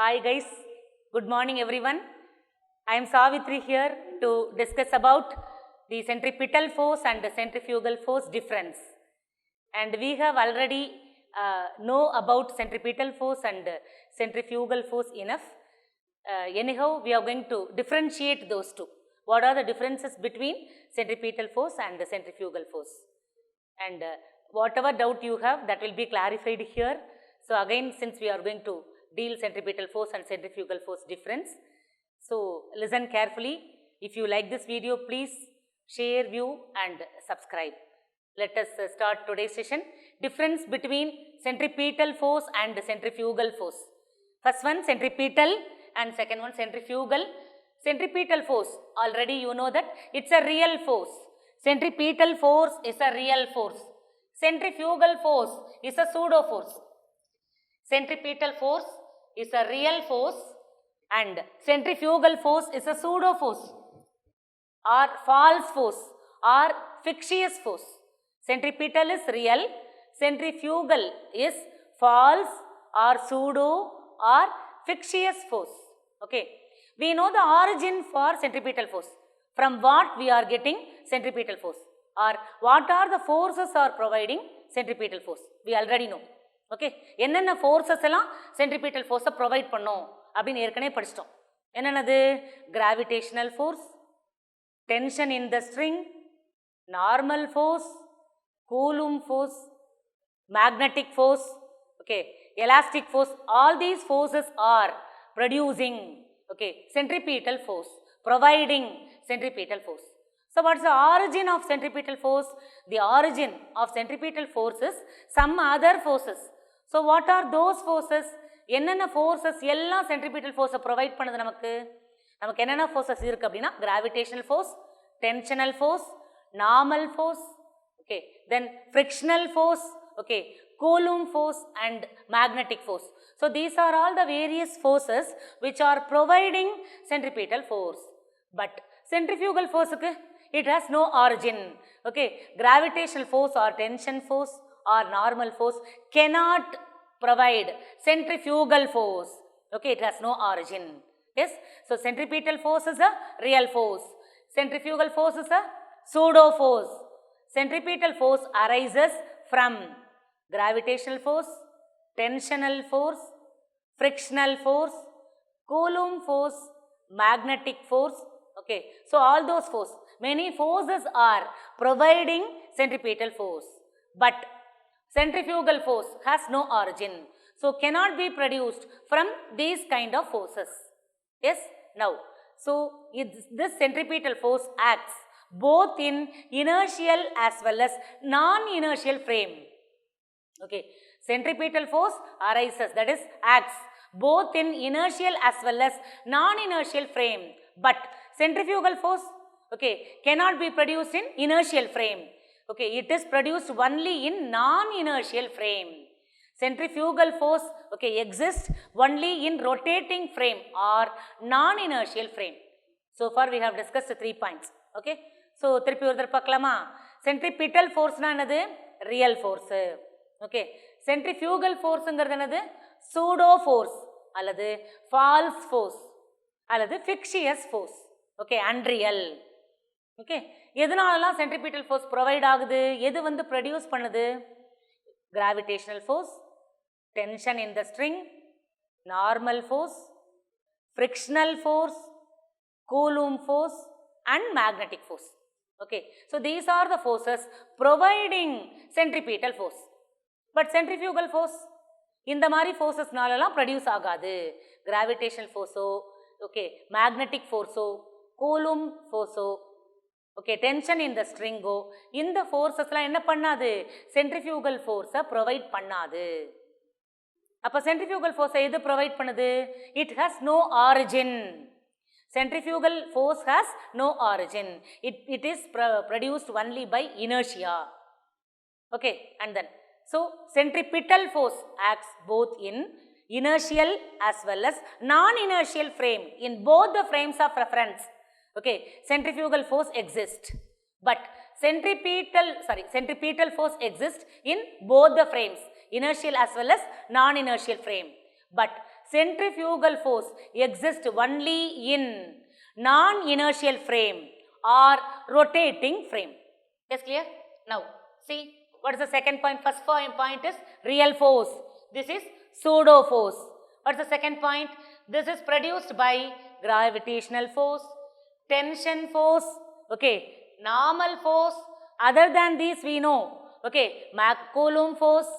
Hi guys, good morning everyone. I am Savitri here to discuss about the centripetal force and the centrifugal force difference. And we have already know about centripetal force and centrifugal force enough. Anyhow, we are going to differentiate those two. What are the differences between centripetal force and the centrifugal force? And whatever doubt you have, that will be clarified here. So again, since we are going to deal centripetal force and centrifugal force difference, so listen carefully. If you like this video, please share, view and subscribe. Let us start today's session. Difference between centripetal force and centrifugal force. First one centripetal and second one centrifugal. Centripetal force, already you know that it's a real force. Centripetal force is a real force. Centrifugal force is a pseudo force. Centripetal force is a real force and centrifugal force is a pseudo force or false force or fictitious force. Centripetal is real, centrifugal is false or pseudo or fictitious force. Okay. We know the origin for centripetal force. From what we are getting centripetal force or what are the forces are providing centripetal force. We already know. Okay. என்னென்ன forces எல்லாம் centripetal force provide பண்ணோம் அப்படின்னு ஏற்கனவே படிச்சிட்டோம். என்னென்னது? Gravitational force, tension in the string, normal force, Coulomb force, magnetic force, okay, elastic force. All these forces are producing, okay, centripetal force, providing centripetal force. So what is the origin of centripetal force? The origin of centripetal force is some other forces. So what are those forces? என்னென்ன forces எல்லாம் centripetal force provide பண்ணுது நமக்கு? நமக்கு என்னென்ன forces இருக்கு அப்படின்னா gravitational force, tensional force, normal force, okay, then frictional force, okay, Coulomb force and magnetic force. So these are all the various forces which are providing centripetal force. But centrifugal force, it has no origin. Okay, gravitational force or tension force or normal force cannot provide centrifugal force. Okay, it has no origin. Yes, so centripetal force is a real force. Centrifugal force is a pseudo force. Centripetal force arises from gravitational force, tensional force, frictional force, Coulomb force, magnetic force. Okay, so all those forces, many forces are providing centripetal force, but centrifugal force has no origin, so cannot be produced from these kind of forces. Yes, now, so this centripetal force acts both in inertial as well as non-inertial frame. Okay, centripetal force arises, that is acts both in inertial as well as non-inertial frame, but centrifugal force, okay, cannot be produced in inertial frame. Okay, it is produced only in non-inertial frame. Centrifugal force, okay, exists only in rotating frame or non-inertial frame. So far we have discussed 3 points. Okay, so திருப்பி ஒருத்தர் பார்க்கலாமா? Centripetal force na என்னது? Real force. Okay, centrifugal force ங்கிறது என்னது? Pseudo force அல்லது false force அல்லது fictitious force. Okay, unreal. Okay, எதனாலலாம் centripetal force provide ஆகுது? எது வந்து produce பண்ணுது? Gravitational force, tension in the string, normal force, frictional force, Coulomb force and magnetic force. Okay, so these are the forces providing centripetal force. But centrifugal force, இந்த மாதிரி forcesனாலலாம் produce ஆகாது. Gravitational force, okay, magnetic force, Coulomb force, okay, tension in the string, இந்த forcesலாம் என்ன பண்ணாது? Centrifugal force provide பண்ணாது. அப்ப centrifugal force எது provide பண்ணுது? It has no origin. Centrifugal force has no origin. It is produced only by inertia. Okay, and then, so centripetal force acts both in inertial as well as non-inertial frame. In both the frames of reference, okay, centrifugal force exists. But centripetal force exists in both the frames, inertial as well as non-inertial frame. But centrifugal force exists only in non-inertial frame or rotating frame. Yes, clear? Now, see, what is the second point? First point is real force. This is pseudo force. What is the second point? This is produced by gravitational force, tension force, okay, normal force. Other than these we know, okay, Coulomb force,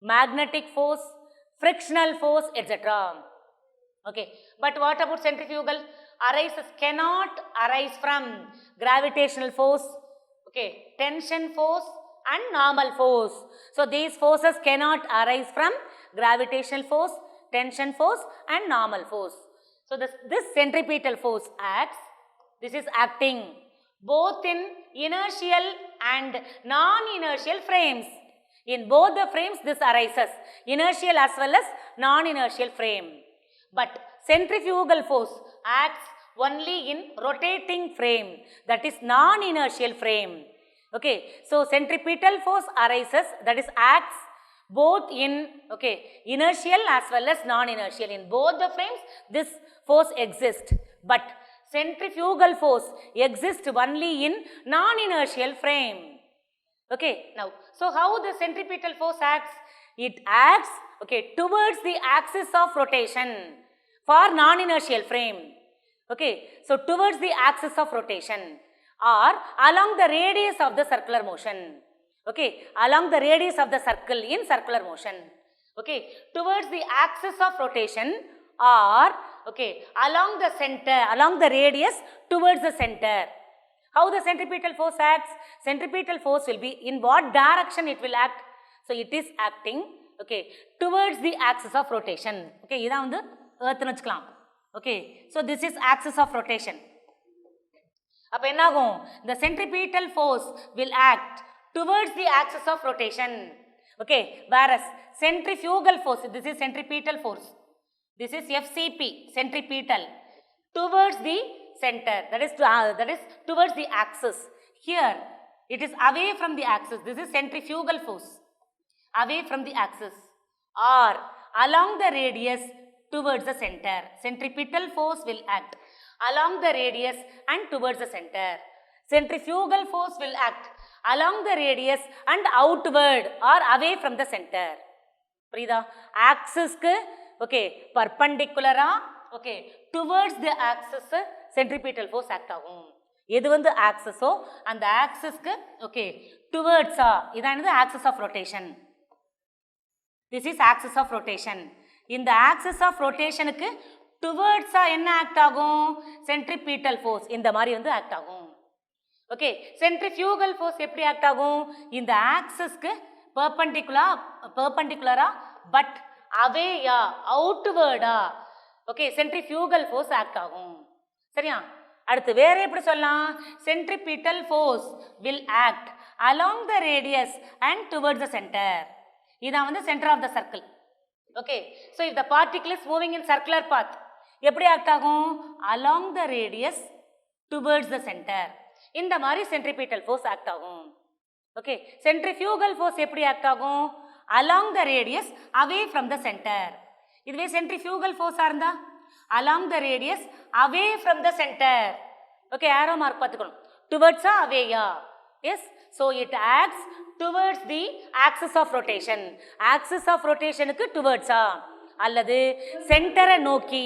magnetic force, frictional force, etc. Okay, but what about centrifugal? Cannot arise from gravitational force, okay, tension force and normal force. So these forces cannot arise from gravitational force, tension force and normal force. So this centripetal force acts, this is acting both in inertial and non-inertial frames. In both the frames this arises, inertial as well as non-inertial frame. But centrifugal force acts only in rotating frame, that is non-inertial frame. Okay, so centripetal force arises, that is acts both in, okay, inertial as well as non-inertial. In both the frames this force exists, but centrifugal force exists only in non-inertial frame. Okay, now, so how the centripetal force acts? It acts, okay, towards the axis of rotation for non-inertial frame. Okay, so towards the axis of rotation or along the radius of the circular motion. Okay, along the radius of the circle in circular motion. Okay, towards the axis of rotation or, okay, along the center, along the radius towards the center. How the centripetal force acts? Centripetal force will be, in what direction it will act? So it is acting, okay, towards the axis of rotation. Okay, this is earth nu vechikalam. Okay, so this is axis of rotation. அப்ப என்ன ஆகும்? The centripetal force will act towards the axis of rotation. Okay, whereas centrifugal force, this is centripetal force. This is FCP, centripetal, towards the center, that is towards the axis. Here it is away from the axis. This is centrifugal force, away from the axis or along the radius towards the center. Centripetal force will act along the radius and towards the center. Centrifugal force will act along the radius and outward or away from the center. புரியுதா? Axis க்கு, okay, perpendicular, okay, towards the axis centripetal force act ஆகும். எது வந்து ஆக்சிஸோ அந்த ஆக்சிஸ்க்கு, okay, towards இதானது axis of rotation. This is axis of rotation. இந்த axis of rotationக்கு towards என்ன act ஆகும்? centripetal force இந்த மாதிரி வந்து ஆக்ட் ஆகும். ஓகே, centrifugal force எப்படி ஆக்ட் ஆகும்? இந்த ஆக்சிஸ்க்கு perpendicular பட் அவேயா, அவுட்வர்டா, ஓகே, centrifugal force ஆக்ட் ஆகும். சரியா? அடுத்து வேற எப்படி சொல்லலாம்? centripetal force will act along the radius and towards the center. இதான் வந்து center of the circle. Okay, so if the particle is moving in circular path, எப்படி ஆக்ட் ஆகும்? along the radius towards the center. இந்த மாதிரி centripetal force act ஆகும். Okay, centrifugal force எப்படி act ஆகும்? along the radius away from the center. இதுவே centrifugal force இருந்தா along the radius away from the center. Okay, arrow mark பார்த்துக்கணும். towards away, yes, so it acts towards the axis of rotation. axis of rotation க்கு towards அல்லது center நோக்கி,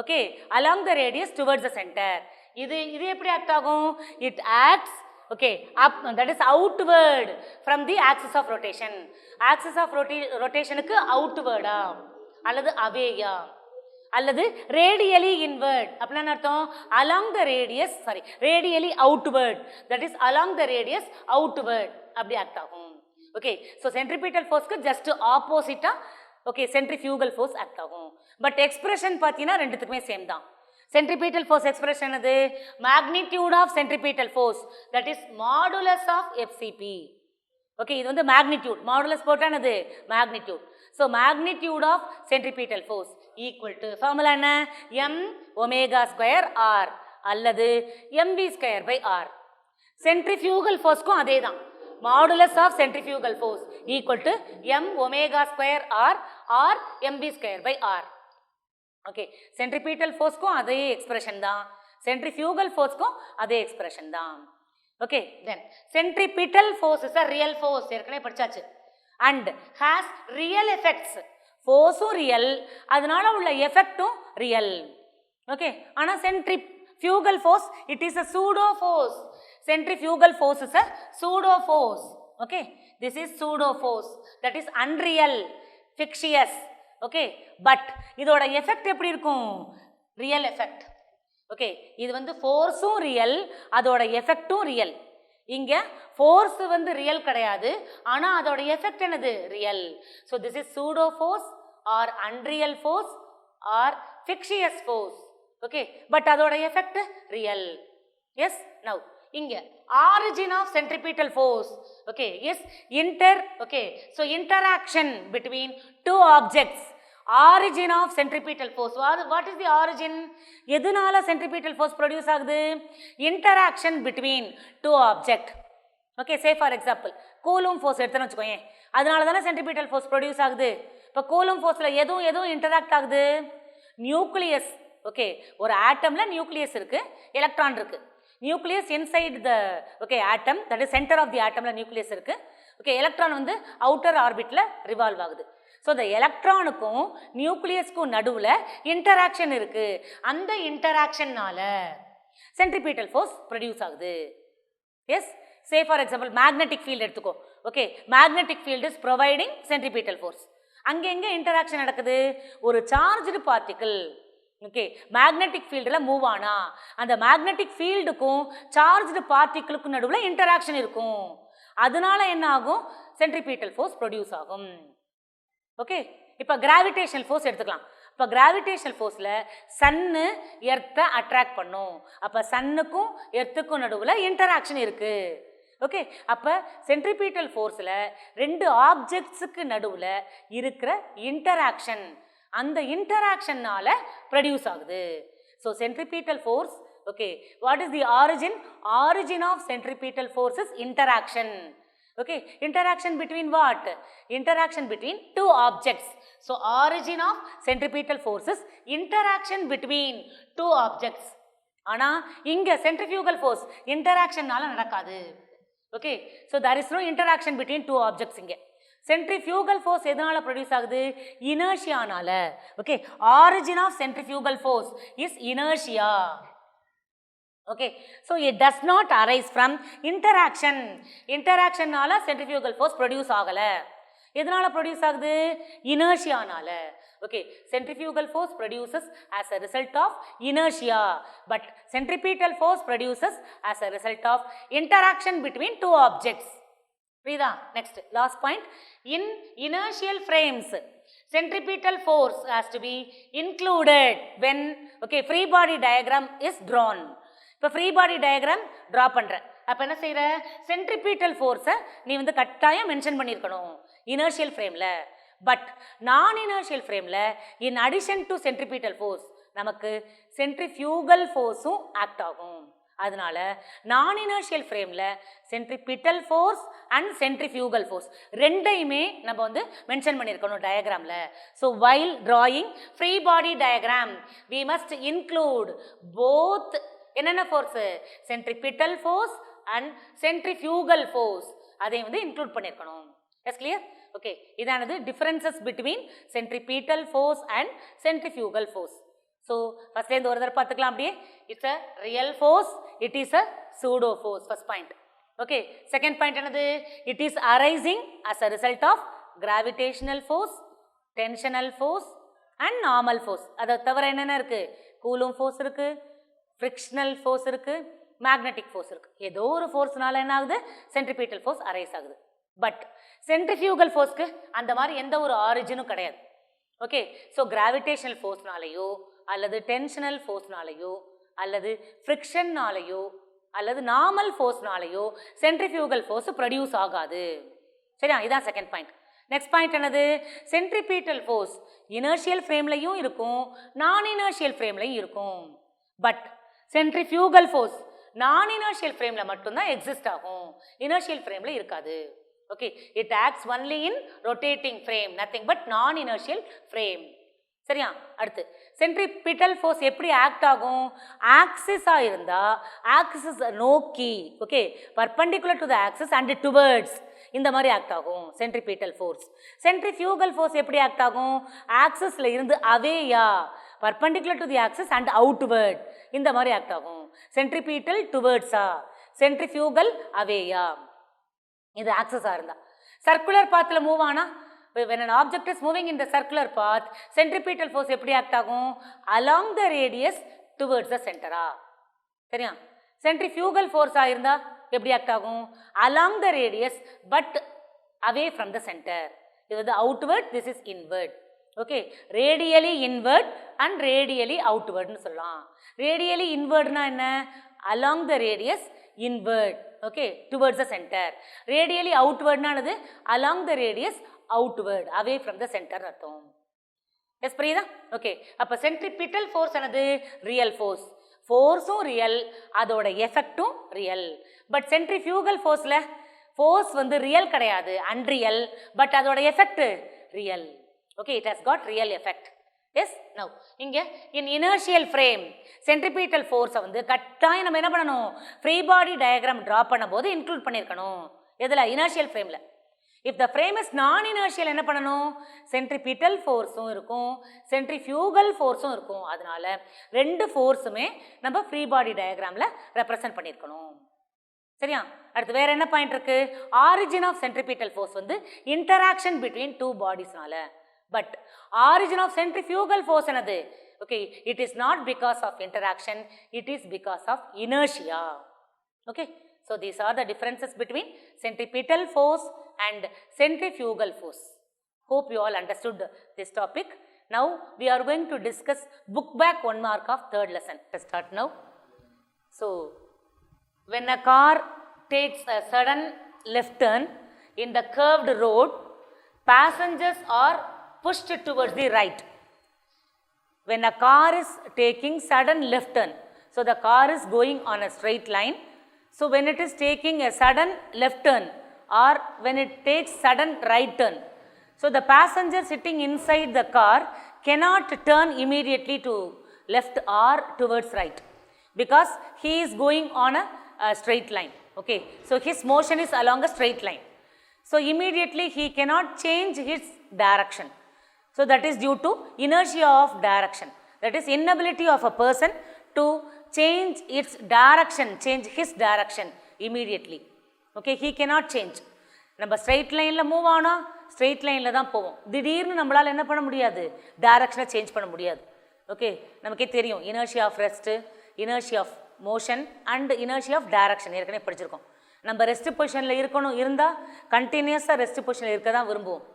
okay, along the radius towards the center. இது எப்படி act ஆகும்? it acts, okay, up, that is outward from the axis of rotation. axis of rotation க்கு outward அல்லது away அல்லது radially inward. அப்படினா அர்த்தம் along the radius, sorry, radially outward, that is along the radius outward அப்படி act ஆகும். Okay, so centripetal force க்கு just opposite okay, centrifugal force act ஆகும். But expression பார்த்தீங்கன்னா ரெண்டுத்துக்குமே சேம் தான். centripetal force expression அது magnitude of centripetal force, that is modulus of FCP. Okay, இது வந்து magnitude, modulus போட்டானது magnitude. so magnitude of centripetal force equal to, formula என்ன? m omega square r அல்லது mv square by r. centrifugal force க்கும் அதே தான், modulus of centrifugal force equal to m omega square r or mv square by r. Okay, centripetal ஃபோர்ஸ்க்கும் அதே expression தான், centrifugal ஃபோர்ஸ்க்கும் அதே எக்ஸ்பிரஷன் தான். Okay, then centripetal force is a real force, ஏற்கனவே படிச்சாச்சு, அண்ட் ஹேஸ் ரியல் எஃபெக்ட்ஸ். ஃபோர்ஸும் real, அதனால உள்ள எஃபெக்டும் ரியல். ஓகே, ஆனால் centrifugal force it is a pseudo force. Centrifugal force is a pseudo force. Okay, this is pseudo force, that is unreal, fictitious. Okay, but இதோட effect எப்படி இருக்கும்? Real effect. Okay, இது வந்து ஃபோர்ஸும் ரியல், அதோட எஃபெக்டும் real. இங்க ஃபோர்ஸ் வந்து ரியல் கிடையாது, ஆனா அதோட எஃபெக்ட் என்னது? Real. So this is pseudo force or unreal force or fictitious force. Okay, but அதோட எஃபெக்ட் ரியல். எஸ், நவ் இங்க origin of centripetal force, okay, is so interaction between two objects. Origin of centripetal force, what is the origin? எதுனால centripetal force produce ஆகுது? Interaction between two object. Okay, say for example Coulomb force எடுத்தோம்னு வச்சுக்கோங்க, அதனால தானே centripetal force produce ஆகுது. இப்போ Coulomb forceல எதுவும் interact ஆகுது? Nucleus. Okay, ஒரு ஆட்டம்ல நியூக்ளியஸ் இருக்கு, எலக்ட்ரான் இருக்கு. Nucleus inside the atom, that is centre of the ஆட்டம்ல நியூக்ளியஸ் இருக்கு. ஓகே, எலக்ட்ரான் வந்து அவுட்டர் ஆர்பிட்ல ரிவால்வ் ஆகுது. ஸோ இந்த எலக்ட்ரானுக்கும் நியூக்ளியஸ்க்கும் நடுவில் இன்டராக்ஷன் இருக்கு. அந்த இன்டராக்ஷன்னால சென்ட்ரிபீட்டல் ஃபோர்ஸ் ப்ரொடியூஸ் ஆகுது. Yes, say for example magnetic field எடுத்துக்கோ. Okay, magnetic field is providing centripetal force. அங்கே எங்கே இன்டராக்ஷன் நடக்குது? ஒரு சார்ஜ்டு பார்ட்டிக்கிள் ஓகே மேக்னெட்டிக் ஃபீல்டில் மூவ் ஆனா அந்த மேக்னெட்டிக் ஃபீல்டுக்கும் சார்ஜ்டு பார்ட்டிக்கிளுக்கும் நடுவில் இன்டராக்ஷன் இருக்கும். அதனால என்ன ஆகும்? சென்ட்ரிபீட்டல் ஃபோர்ஸ் ப்ரொடியூஸ் ஆகும். ஓகே, இப்போ கிராவிடேஷனல் ஃபோர்ஸ் எடுத்துக்கலாம். இப்போ கிராவிடேஷனல் ஃபோர்ஸில் சன்னு எர்த்தை அட்ராக்ட் பண்ணும். அப்போ சன்னுக்கும் எர்த்துக்கும் நடுவில் இன்டராக்ஷன் இருக்குது. ஓகே, அப்போ சென்ட்ரிபீட்டல் ஃபோர்ஸில் ரெண்டு ஆப்ஜெக்ட்ஸுக்கு நடுவில் இருக்கிற இன்டராக்ஷன், அந்த இன்டராக்ஷன்னால ப்ரொடியூஸ் ஆகுது. So centripetal force, okay, what is the origin? Origin of centripetal force is interaction. Okay, interaction between what? Interaction between two objects. So origin of centripetal force is interaction between two objects. ஆனா இங்க centrifugal force interaction நால நடக்காது. Okay, so there is no interaction between two objects இங்க. Centrifugal force எதனால produce ஆகுது? Inertia நால. Okay, origin of centrifugal force is inertia. Okay, so it does not arise from interaction. Interaction நால centrifugal force produce ஆகல. எதனால produce ஆகுது? Inertia நால. Okay, centrifugal force produces as a result of inertia, but centripetal force produces as a result of interaction between two objects. புரியுதா? Next, last point. In inertial frames, centripetal force has to be included when free body diagram is drawn. இப்போ free body diagram draw பண்ணுறேன். அப்போ என்ன செய்கிற? Centripetal ஃபோர்ஸை நீ வந்து கட்டாயம் மென்ஷன் பண்ணியிருக்கணும் இனர்ஷியல் ஃப்ரேமில். பட் நான் இனர்ஷியல் ஃப்ரேமில் in addition to centripetal force நமக்கு சென்ட்ரிஃபியூகல் ஃபோர்ஸும் ஆக்ட் ஆகும். அதனால நான் இனர்ஷியல் ஃப்ரேமில் centripetal force and centrifugal force ரெண்டையுமே நம்ம வந்து மென்ஷன் பண்ணியிருக்கணும் டயக்ராமில். So while drawing free body diagram we must include both என்னென்ன force? Centripetal force and centrifugal force, அதை வந்து இன்க்ளூட் பண்ணியிருக்கணும். Yes clear? ஓகே, இதானது differences between centripetal force and centrifugal force. So ஃபர்ஸ்ட்லேருந்து ஒரு தடவை பார்த்துக்கலாம் அப்படியே. It's a real force, it is a pseudo force, first point. Okay, second point என்னது? It is arising as a result of gravitational force, tensional force and normal force. அதை தவிர என்னென்ன இருக்குது? கூலும் ஃபோர்ஸ் இருக்குது, ஃப்ரிக்ஷனல் ஃபோர்ஸ் இருக்குது, magnetic force இருக்குது. ஏதோ ஒரு ஃபோர்ஸ்னால என்ன ஆகுது? சென்ட்ரிபீட்டல் ஃபோர்ஸ் அரைஸ் ஆகுது. பட் சென்ட்ரிஃபியூகல் ஃபோர்ஸ்க்கு அந்த மாதிரி எந்த ஒரு ஆரிஜினும் கிடையாது. ஓகே, ஸோ கிராவிடேஷனல் ஃபோர்ஸ்னாலேயோ அல்லது டென்ஷனல் ஃபோர்ஸ்னாலேயோ அல்லது ஃப்ரிக்ஷன்னாலேயோ அல்லது நார்மல் ஃபோர்ஸ்னாலேயோ சென்ட்ரிஃபியூகல் ஃபோர்ஸ் ப்ரொடியூஸ் ஆகாது. சரியா? இதான் செகண்ட் பாயிண்ட். நெக்ஸ்ட் பாயிண்ட் என்னது? சென்ட்ரிபீட்டல் ஃபோர்ஸ் இனர்ஷியல் ஃப்ரேம்லையும் இருக்கும், நான் இனர்ஷியல் ஃப்ரேம்லையும் இருக்கும். பட் சென்ட்ரிஃபியூகல் ஃபோர்ஸ் நான் இனர்ஷியல் ஃப்ரேமில் மட்டும்தான் எக்ஸிஸ்ட் ஆகும், இனர்ஷியல் ஃப்ரேமில் இருக்காது. Okay, it acts only in rotating frame, nothing but நான் இனர்ஷியல் ஃப்ரேம். சரியா? அடுத்து சென்ட்ரிபிட்டல் ஃபோர்ஸ் எப்படி ஆக்ட் ஆகும்? ஆக்சிஸாக இருந்தால் ஆக்சிஸ் நோக்கி, okay, perpendicular to the axis and towards, இந்த மாதிரி ஆக்ட் ஆகும் சென்ட்ரிபிட்டல் ஃபோர்ஸ். சென்ட்ரிஃபியூகல் ஃபோர்ஸ் எப்படி ஆக்ட் ஆகும்? ஆக்சிஸில் இருந்து அவேயா, perpendicular to the axis and outward, இந்த மாதிரி ஆக்ட் ஆகும். சென்ட்ரிபிட்டல் டுவர்ட்ஸா, சென்ட்ரிஃபியூகல் அவேயா, இது ஆக்சிஸாக இருந்தால். சர்க்குலர் பாத்தில் மூவ் ஆனால், when an object is moving in the circular path, centripetal force எப்படி ஆக்ட் ஆகும்? along the radius towards the center. சரியா? சென்ட்ரிஃபியூகல் ஃபோர்ஸாக இருந்தால் எப்படி ஆக்ட் ஆகும்? along the radius but away from the center. இது வந்து outward, this is inward. Okay, radially inward and radially அவுட்வர்ட்னு சொல்லலாம். ரேடியலி இன்வர்ட்னா என்ன? along the radius inward, okay, towards the center. ரேடியலி அவுட்வர்ட்னானது along the radius outward, away from the center அர்த்தம். Yes, புரியுதா? ஓகே, அப்போ சென்ட்ரிபிட்டல் ஃபோர்ஸ் ஆனது ரியல் ஃபோர்ஸ், ஃபோர்ஸும் ரியல், அதோட எஃபெக்டும் ரியல். பட் சென்ட்ரிஃபியூகல் ஃபோர்ஸில் ஃபோர்ஸ் வந்து ரியல் கிடையாது, அன்ரியல், பட் அதோட effect real. Okay, it has got real effect. Yes, now இங்கே இன் இனர்ஷியல் ஃப்ரேம் சென்ட்ரிபிட்டல் ஃபோர்ஸை வந்து கட்டாயம் நம்ம என்ன பண்ணணும்? ஃப்ரீ பாடி டயக்ராம் ட்ரா பண்ணும்போது இன்க்ளூட் பண்ணியிருக்கணும். எதில்? இனர்ஷியல் ஃப்ரேமில். இஃப் த ஃப்ரேம் இஸ் நான் இனர்ஷியல் என்ன பண்ணணும்? சென்ட்ரிபிட்டல் ஃபோர்ஸும் இருக்கும், சென்ட்ரிஃபியூகல் ஃபோர்ஸும் இருக்கும். அதனால ரெண்டு ஃபோர்ஸுமே நம்ம ஃப்ரீ பாடி டயக்ராமில் ரெப்ரசன்ட் பண்ணியிருக்கணும். சரியா? அடுத்து வேற என்ன பாயிண்ட் இருக்கு? ஆரிஜின் ஆஃப் சென்ட்ரிபிட்டல் ஃபோர்ஸ் வந்து இன்டராக்ஷன் பிட்வீன் டூ பாடிஸ்னால. But origin of centrifugal force என்னது? Okay, it is not because of interaction, it is because of inertia. Okay, so these are the differences between centripetal force and centrifugal force. Hope you all understood this topic. Now we are going to discuss book back 1 mark of third lesson. Let's start now. So when a car takes a sudden left turn in the curved road, passengers are pushed towards the right. When a car is taking sudden left turn, so the car is going on a straight line. So when it is taking a sudden left turn or when it takes sudden right turn, so the passenger sitting inside the car cannot turn immediately to left or towards right because he is going on a straight line. Okay, so his motion is along a straight line. So immediately he cannot change his direction. So that is due to inertia of direction. That is inability of a person to change its direction, change his direction immediately. Okay, he cannot change. நம்ம straight லைனில் move ஆனால் straight லைனில் தான் போவோம். திடீர்னு நம்மளால் என்ன பண்ண முடியாது? டைரக்ஷனை சேஞ்ச் பண்ண முடியாது. ஓகே, நமக்கே தெரியும் inertia of rest, inertia of motion and inertia of direction ஏற்கனவே படிச்சிருக்கோம். நம்ம ரெஸ்ட் பொசிஷனில் இருந்தால் கண்டினியூஸாக ரெஸ்ட் பொசிஷனில் இருக்க தான் விரும்புவோம்.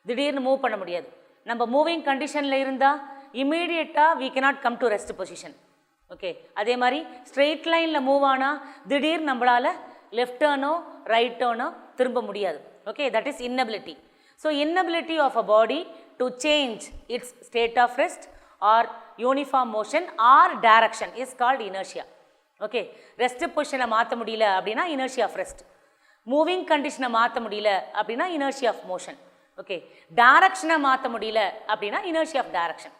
திடீர்னு மூவ் பண்ண முடியாது. நம்ம மூவிங் கண்டிஷனில் இருந்தால் இமீடியட்டாக we cannot come to rest position. Okay, அதே மாதிரி ஸ்ட்ரெயிட் லைனில் மூவ் ஆனால் திடீர்னு நம்மளால் லெஃப்ட் டர்னோ ரைட் டர்னோ திரும்ப முடியாது. Okay, that is inability. So inability of a body to change its state of rest or uniform motion or direction is called inertia. Okay, rest பொசிஷனை மாற்ற முடியல அப்படின்னா இனர்ஷியா ஆஃப் ரெஸ்ட். மூவிங் கண்டிஷனை மாற்ற முடியல அப்படின்னா இனர்ஷியா ஆஃப் மோஷன். ஓகே, டைரக்ஷனை மாற்ற முடியல அப்படின்னா இனர்ஷியா ஆஃப் டைரக்ஷன்.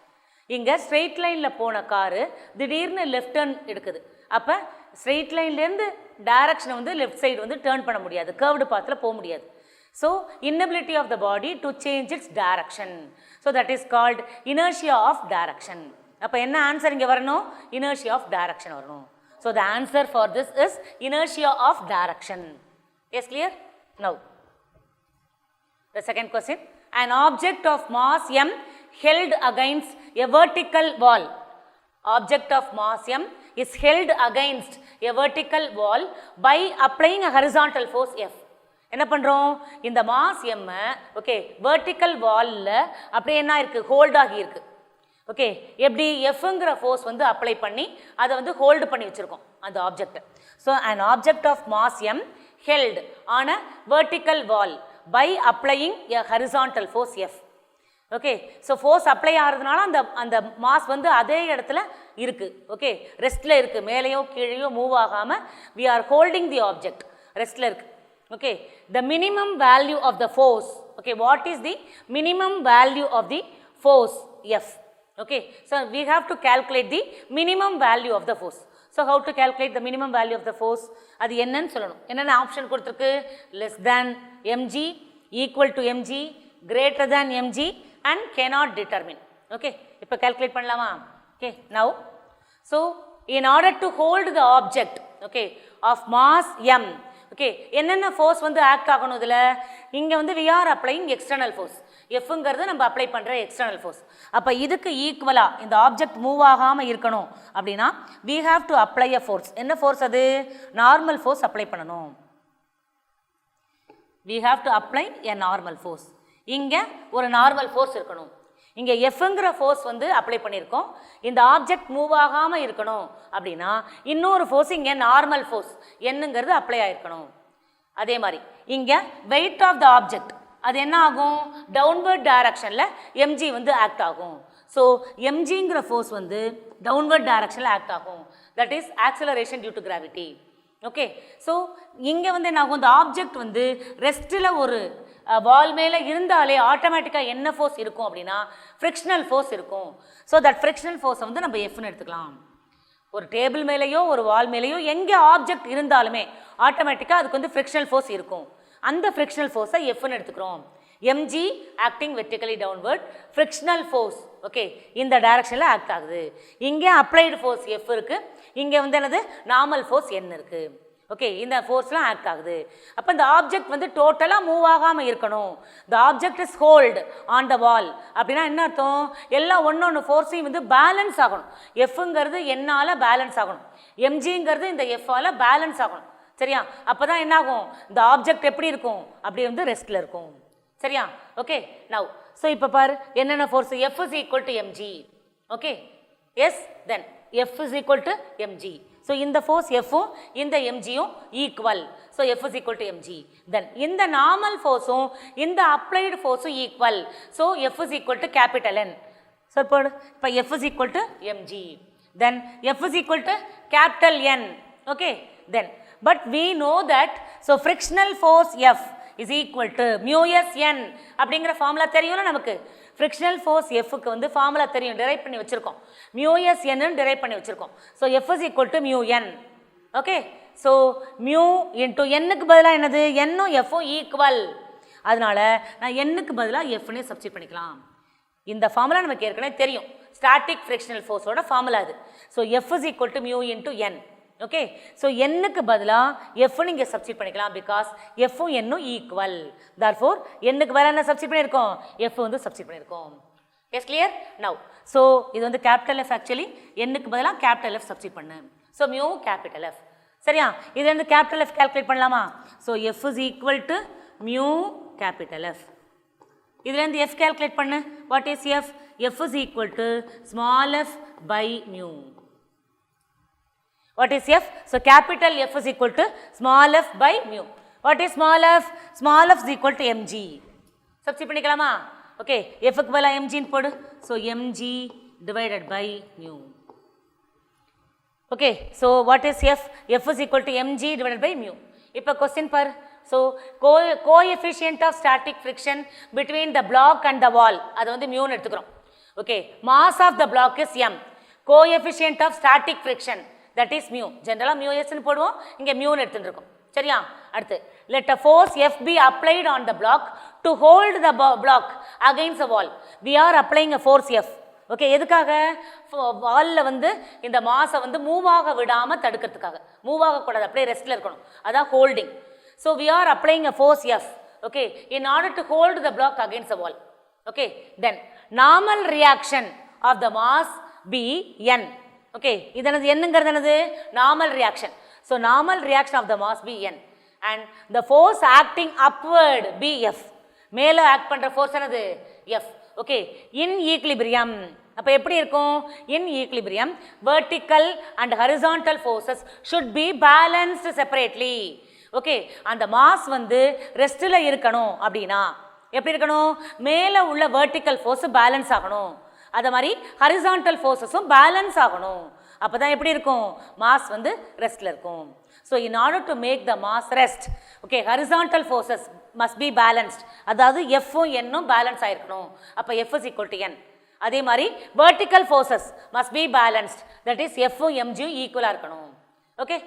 இங்கே ஸ்ட்ரெயிட் லைனில் போன காரு திடீர்னு லெஃப்ட் டர்ன் எடுக்குது. அப்போ ஸ்ட்ரெயிட் லைன்லேருந்து டைரக்ஷனை வந்து லெஃப்ட் சைடு வந்து டேர்ன் பண்ண முடியாது, கர்வ்டு பாத்தில் போக முடியாது. So inability of the body to change its direction. So that is called inertia of direction. அப்போ என்ன ஆன்சர் இங்கே வரணும்? இனர்ஷியா ஆஃப் டைரக்ஷன் வரணும். So the answer for this is inertia of direction. Yes, clear? Now the second question. An object of mass m held against a vertical wall. Object of mass m is held against a vertical wall by applying a horizontal force F. என்ன பண்ணுறோம்? இந்த mass m okay vertical வாலில் அப்படியே என்ன இருக்குது? Hold ஆகி இருக்கு. Okay, எப்படி? எஃப்ங்கிற ஃபோர்ஸ் வந்து அப்ளை பண்ணி அதை வந்து ஹோல்டு பண்ணி வச்சுருக்கோம் அந்த object. So an object of mass m held on a vertical wall by applying a horizontal force F. Okay, so force apply ஆகிறதுனால அந்த அந்த மாஸ் வந்து அதே இடத்துல இருக்குது. ஓகே, ரெஸ்ட்டில் இருக்குது, மேலேயோ கீழேயோ மூவ் ஆகாமல் we are holding the object, ரெஸ்ட்டில் இருக்குது. Okay, the minimum value of the force. Okay, what is the minimum value of the force F? Okay, so we have to calculate the minimum value of the force. So how to calculate the minimum value of the force? அது என்னன்னு சொல்லணும். என்னென்ன option கொடுத்திருக்கு? less than mg, equal to mg, greater than mg and cannot determine. Okay, இப்போ calculate பண்ணலாமா? Okay, now so in order to hold the object, okay, of mass m, okay, என்னென்ன force வந்து act ஆகணும் இதுல? இங்க வந்து we are applying external force. Fங்கிறது நம்ம apply பண்ற எக்ஸ்டர்னல் ஃபோர்ஸ். அப்ப இதுக்கு ஈக்குவலா இந்த ஆப்ஜெக்ட் மூவ் ஆகாம இருக்கணும் அப்படினா we have to apply a force. என்ன ஃபோர்ஸ் அது? நார்மல் ஃபோர்ஸ் அப்ளை பண்ணணும். we have to apply a normal force. இங்க ஒரு நார்மல் ஃபோர்ஸ் இருக்கணும். இங்க Fங்கிற ஃபோர்ஸ் வந்து அப்ளை பண்ணியிருக்கோம். இந்த ஆப்ஜெக்ட் மூவ் ஆகாம இருக்கணும் அப்படினா இன்னொரு ஃபோர்ஸ் இங்க நார்மல் ஃபோர்ஸ் என்னங்கிறது அப்ளை ஆயிருக்கணும். அதே மாதிரி இங்க weight of the object அது என்ன ஆகும்? டவுன்வர்ட் டைரக்ஷன்ல mg வந்து ஆக்ட் ஆகும். ஸோ mgங்கிற ஃபோர்ஸ் வந்து டவுன்வர்ட் டைரக்ஷன்ல ஆக்ட் ஆகும். That is acceleration due to gravity. Okay, so இங்கே வந்து என்ன ஆகும்? இந்த ஆப்ஜெக்ட் வந்து ரெஸ்ட்டில் ஒரு வால் மேலே இருந்தாலே ஆட்டோமேட்டிக்காக என்ன ஃபோர்ஸ் இருக்கும் அப்படின்னா ஃப்ரிக்ஷனல் ஃபோர்ஸ் இருக்கும். ஸோ தட் ஃப்ரிக்ஷனல் ஃபோர்ஸை வந்து நம்ம எஃப்னு எடுத்துக்கலாம். ஒரு டேபிள் மேலேயோ ஒரு வால் மேலேயோ எங்கே ஆப்ஜெக்ட் இருந்தாலுமே ஆட்டோமேட்டிக்காக அதுக்கு வந்து ஃப்ரிக்ஷனல் ஃபோர்ஸ் இருக்கும். அந்த ஃப்ரிக்ஷனல் ஃபோர்ஸை எஃப்னு எடுத்துக்கிறோம். mg acting vertically downward, frictional force okay இந்த டைரக்ஷனில் ஆக்ட் ஆகுது. இங்கே அப்ளைடு ஃபோர்ஸ் எஃப் இருக்குது, இங்கே வந்து என்னது நார்மல் ஃபோர்ஸ் n இருக்குது. ஓகே, இந்த ஃபோர்ஸ்லாம் ஆக்ட் ஆகுது. அப்போ இந்த ஆப்ஜெக்ட் வந்து டோட்டலாக மூவ் ஆகாமல் இருக்கணும். The object is hold on the wall அப்படின்னா என்ன அர்த்தம்? எல்லாம் ஒன்று ஃபோர்ஸையும் வந்து பேலன்ஸ் ஆகணும். எஃப்ங்கிறது என்னால் பேலன்ஸ் ஆகணும், mgங்கிறது இந்த எஃப்பால் பேலன்ஸ் ஆகணும். சரியா? அப்போ தான் என்ன ஆகும்? இந்த ஆப்ஜெக்ட் எப்படி இருக்கும்? அப்படியே வந்து ரெஸ்ட்டில் இருக்கும். சரியா? ஓகே, நவ் ஸோ இப்போ பாரு என்னென்ன force? F is equal to mg. Okay, yes then F is equal to mg. So இந்த ஃபோர்ஸ் எஃப்பும் இந்த mgயும் equal. So F is equal to mg. Then இந்த நார்மல் ஃபோர்ஸும் இந்த அப்ளைடு ஃபோர்ஸும் equal. So F is equal to capital N. So இப்போ F is equal to mg. Then F is equal to capital N. Okay, then but we know that so frictional force F is equal to mu s n அப்படிங்கிற formula தெரியும்ல நமக்கு. frictional force F க்கு வந்து formula தெரியும், drive பண்ணி வச்சிருக்கோம். mu s n ன்னு drive பண்ணி வச்சிருக்கோம். so F is equal to mu n. Okay, so mu into n க்கு பதிலா என்னது? n உம் F உம் ஈக்குவல். அதனால நான் n க்கு பதிலா F னே சப்ஸ்டிட் பண்ணிக்கலாம். இந்த ஃபார்முலா நமக்கு ஏற்கனவே தெரியும், ஸ்டாட்டிக் ஃப்ரிக்ஷனல் ஃபோர்ஸோட ஃபார்முலா அது. so F is equal to mu into n. Okay, so என்னுக்கு பதிலாக எஃப்னு இங்கே சப்ஸ்டிட் பண்ணிக்கலாம். பிகாஸ் எஃப்பும் என்னும் ஈக்குவல். தேர்ஃபோர் என்னுக்கு பதிலாக என்ன சப்ஸ்டிட் பண்ணியிருக்கோம்? எஃப் வந்து சப்ஸ்டிட் பண்ணியிருக்கோம். S clear? நவ் ஸோ இது வந்து கேபிட்டல் எஃப். ஆக்சுவலி என்னுக்கு பதிலாக கேபிட்டல் எஃப் சப்ஸ்டிட் பண்ணு. So mu capital F. சரியா? இது வந்து கேபிட்டல் எஃப் கால்குலேட் பண்ணலாமா? So F is equal to mu capital F. இதுலேருந்து எஃப் கால்குலேட் பண்ணு. What is F? F is equal to small f by mu. What is F? So capital F is equal to small f by mu. What is small f? Small f is equal to mg. Substitute பண்ணிக்கலாமா? Okay, F க்கு பதிலா mg ன்னு போடு. So mg divided by mu. Okay, so what is F? F is equal to mg divided by mu. இப்போ question பாரு. So coefficient of static friction between the block and the wall அது வந்து mu ன்னு எடுத்துக்கிறோம். Okay, mass of the block is m. Coefficient of static friction that is mu. ஜெனரலாக mu s ன்னு போடுவோம், இங்கே மியூன்னு எடுத்துட்டு இருக்கோம். சரியா? அடுத்து let a force F be applied on the block to hold the block against the wall. We are applying a force F. Okay, எதுக்காக? வாலில் வந்து இந்த மாஸை வந்து மூவ் ஆக விடாமல் தடுக்கிறதுக்காக. மூவ் ஆகக்கூடாது, அப்படியே ரெஸ்ட்டில் இருக்கணும், அதான் holding. So we are applying a force F, okay, in order to hold the block against the wall. Okay, then normal reaction of the mass be n. Okay, இது என்னது? என்னங்கிறது என்னது? Normal reaction. So normal reaction of the mass be n and the force acting upward be F. மேலே act பண்ணுற force என்னது? F. Okay, in equilibrium. அப்போ எப்படி இருக்கும்? In equilibrium vertical and horizontal forces should be balanced separately. Okay, அந்த mass வந்து ரெஸ்ட்டில் இருக்கணும் அப்படின்னா எப்படி இருக்கணும்? மேலே உள்ள வெர்டிக்கல் ஃபோர்ஸ் பேலன்ஸ் ஆகணும், அதே மாதிரி ஹரிசான்டல் ஃபோர்ஸஸும் பேலன்ஸ் ஆகணும். அப்போ தான் எப்படி இருக்கும்? மாஸ் வந்து ரெஸ்ட்டில் இருக்கும். So in order to make the mass rest, okay, horizontal forces must be balanced. அதாவது எஃப்பும் என்னும் பேலன்ஸ் ஆகிருக்கணும். அப்போ F is equal to n. அதே மாதிரி vertical forces must be balanced, that is F mg ஈக்குவலாக இருக்கணும். ஓகே,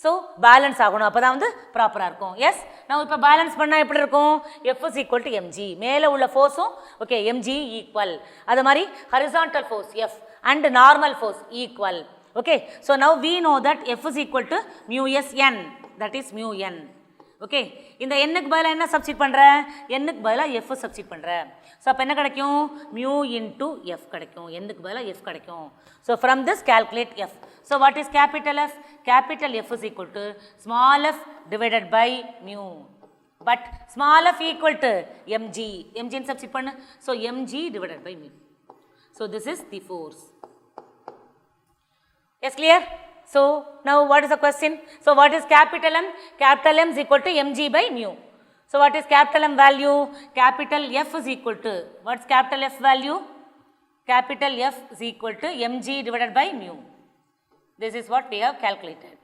ஸோ பேலன்ஸ் ஆகணும், அப்போ தான் வந்து ப்ராப்பராக இருக்கும். எஸ், நம்ம இப்போ பேலன்ஸ் பண்ணால் எப்படி இருக்கும்? F is equal to mg, மேலே உள்ள ஃபோர்ஸும் ஓகே mg ஈக்குவல், அது மாதிரி horizontal force F and normal force equal. Okay, so now we know that F is equal to mu s n, that is mu n. Okay, இந்த எண்ணுக்கு பதிலாக என்ன substitute பண்ணுற? எண்ணுக்கு பதிலாக எஃப் சப்ஸ்டிட் பண்ணுற. ஸோ அப்போ என்ன கிடைக்கும்? மியூ இன்டூ எஃப் கிடைக்கும், எண்ணுக்கு பதிலாக எஃப் கிடைக்கும். So from this calculate F. So what is capital F? Capital F is equal to small F divided by mu, but small F equal to mg, எம்ஜின்னு substitute பண்ணு. So mg divided by mu. So this is the force. Yes, clear? So now what is the question? So what is capital M? Capital M is equal to mg by mu. So what is capital M value? Capital F is equal to, what's capital F value? Capital F is equal to mg divided by mu. This is what we have calculated.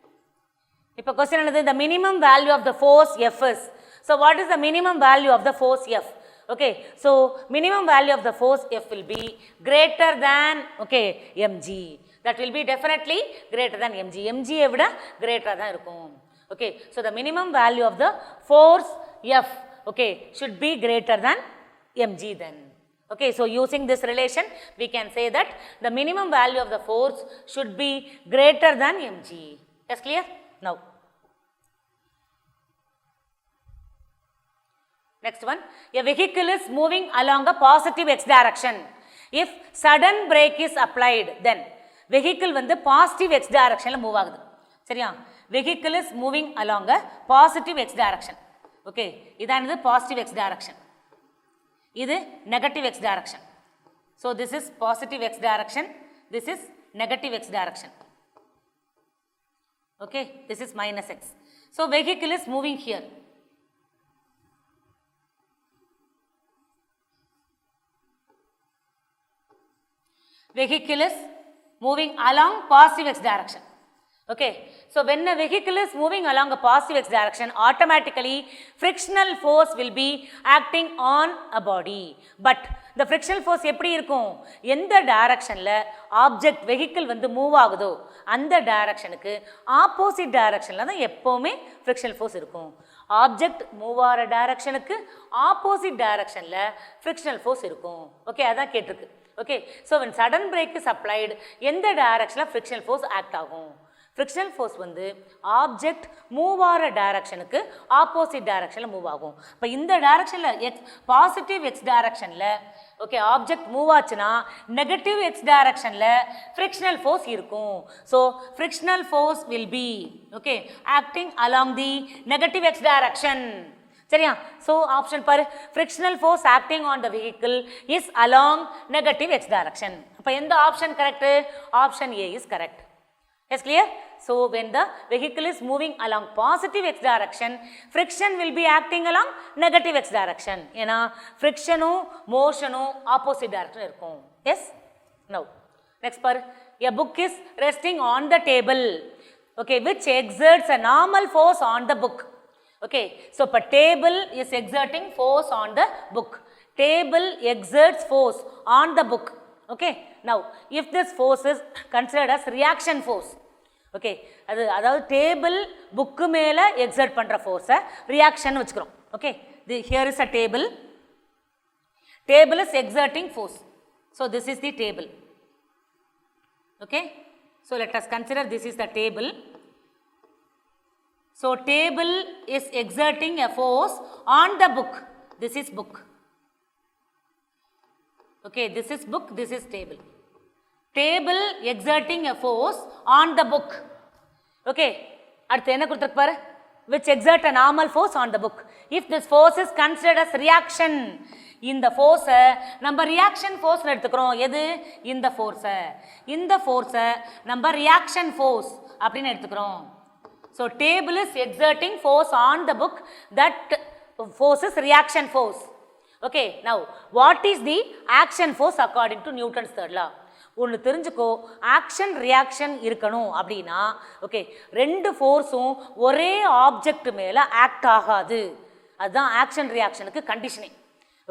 Now question is the minimum value of the force F is. So what is the minimum value of the force F? Okay, so minimum value of the force F will be greater than okay mg. That will be definitely greater than mg. mg விட greater தான் இருக்கும். Okay, so the minimum value of the force F okay should be greater than mg then. Okay, so using this relation we can say that the minimum value of the force should be greater than mg. Yes, clear? Now next one, a vehicle is moving along a positive x direction. If sudden brake is applied, then vehicle வந்து positive x directionல move ஆகுது. சரியா? vehicle is moving along a positive x direction. Okay, இதானது positive x direction, இது negative x direction. So this is positive x direction, this is negative x direction. Okay, this is minus x. So vehicle is moving here. Vehicle is moving along positive x direction. Okay, so when a vehicle is moving along a positive x direction, automatically frictional force will be acting on a body. But the frictional force எப்படி இருக்கும்? எந்த டைரக்ஷன்ல object vehicle வந்து move ஆகுதோ அந்த டைரக்ஷனுக்கு opposite டைரக்ஷன்ல தான் எப்பவுமே ஃப்ரிக்ஷனல் ஃபோர்ஸ் இருக்கும். ஆப்ஜெக்ட் மூவ் ஆகிற டைரக்ஷனுக்கு ஆப்போசிட் டைரக்ஷன்ல ஃப்ரிக்ஷனல் ஃபோர்ஸ் இருக்கும். ஓகே, அதான் கேட்டிருக்கு. Okay, so when sudden brake is applied, எந்த டைரக்ஷனில் frictional force ஆக்ட் ஆகும்? frictional force வந்து ஆப்ஜெக்ட் மூவ் ஆகிற டைரக்ஷனுக்கு ஆப்போசிட் டைரக்ஷனில் மூவ் ஆகும். இப்போ இந்த டைரக்ஷனில் பாசிட்டிவ் எக்ஸ் டைரக்ஷனில் ஓகே ஆப்ஜெக்ட் மூவ் ஆச்சுன்னா நெகட்டிவ் எக்ஸ் டைரக்ஷனில் frictional force இருக்கும். So frictional force will be okay acting along the negative x direction. சரியா? ஸோ ஆப்ஷன் பாரு, frictional force acting on the vehicle is along negative x direction. அப்போ எந்த option correct? Option A is correct. Yes, clear? So when the vehicle is moving along positive x direction, friction will be acting along negative x direction. ஏன்னா ஃப்ரிக்ஷனும் மோஷனும் opposite direction இருக்கும். S, now next பாரு, a book is resting on the table okay which exerts a normal force on the book. Okay, so a table is exerting force on the book. Table exerts force on the book. Okay, now if this force is considered as reaction force, okay, அதாவது table book மேலே exert பண்ணுற ஃபோர்ஸை reaction வச்சுக்கிறோம். Okay, here is a table. Table is exerting force. So this is the table. Okay, so let us consider this is the table. So table is exerting a force on the book. This is book. Okay, this is book, this is table. Table exerting a force on the book. Okay, அடுத்து என்ன கொடுத்திருக்கு பாரு, which exert a normal force on the book. If this force is considered as reaction, இந்த ஃபோர்ஸை நம்ம reaction force எடுத்துக்கிறோம். எது? இந்த ஃபோர்ஸை நம்ம ரியாக்ஷன் ஃபோர்ஸ் அப்படின்னு எடுத்துக்கிறோம். So table is exerting force on the book, that force is reaction force. Okay, now what is the action force according to Newton's third law? ஒன்று தெரிஞ்சுக்கோ, ஆக்ஷன் ரியாக்ஷன் இருக்கணும் அப்படின்னா ஓகே ரெண்டு ஃபோர்ஸும் ஒரே ஆப்ஜெக்ட் மேலே act ஆகாது. அதுதான் ஆக்ஷன் ரியாக்ஷனுக்கு கண்டிஷனிங்.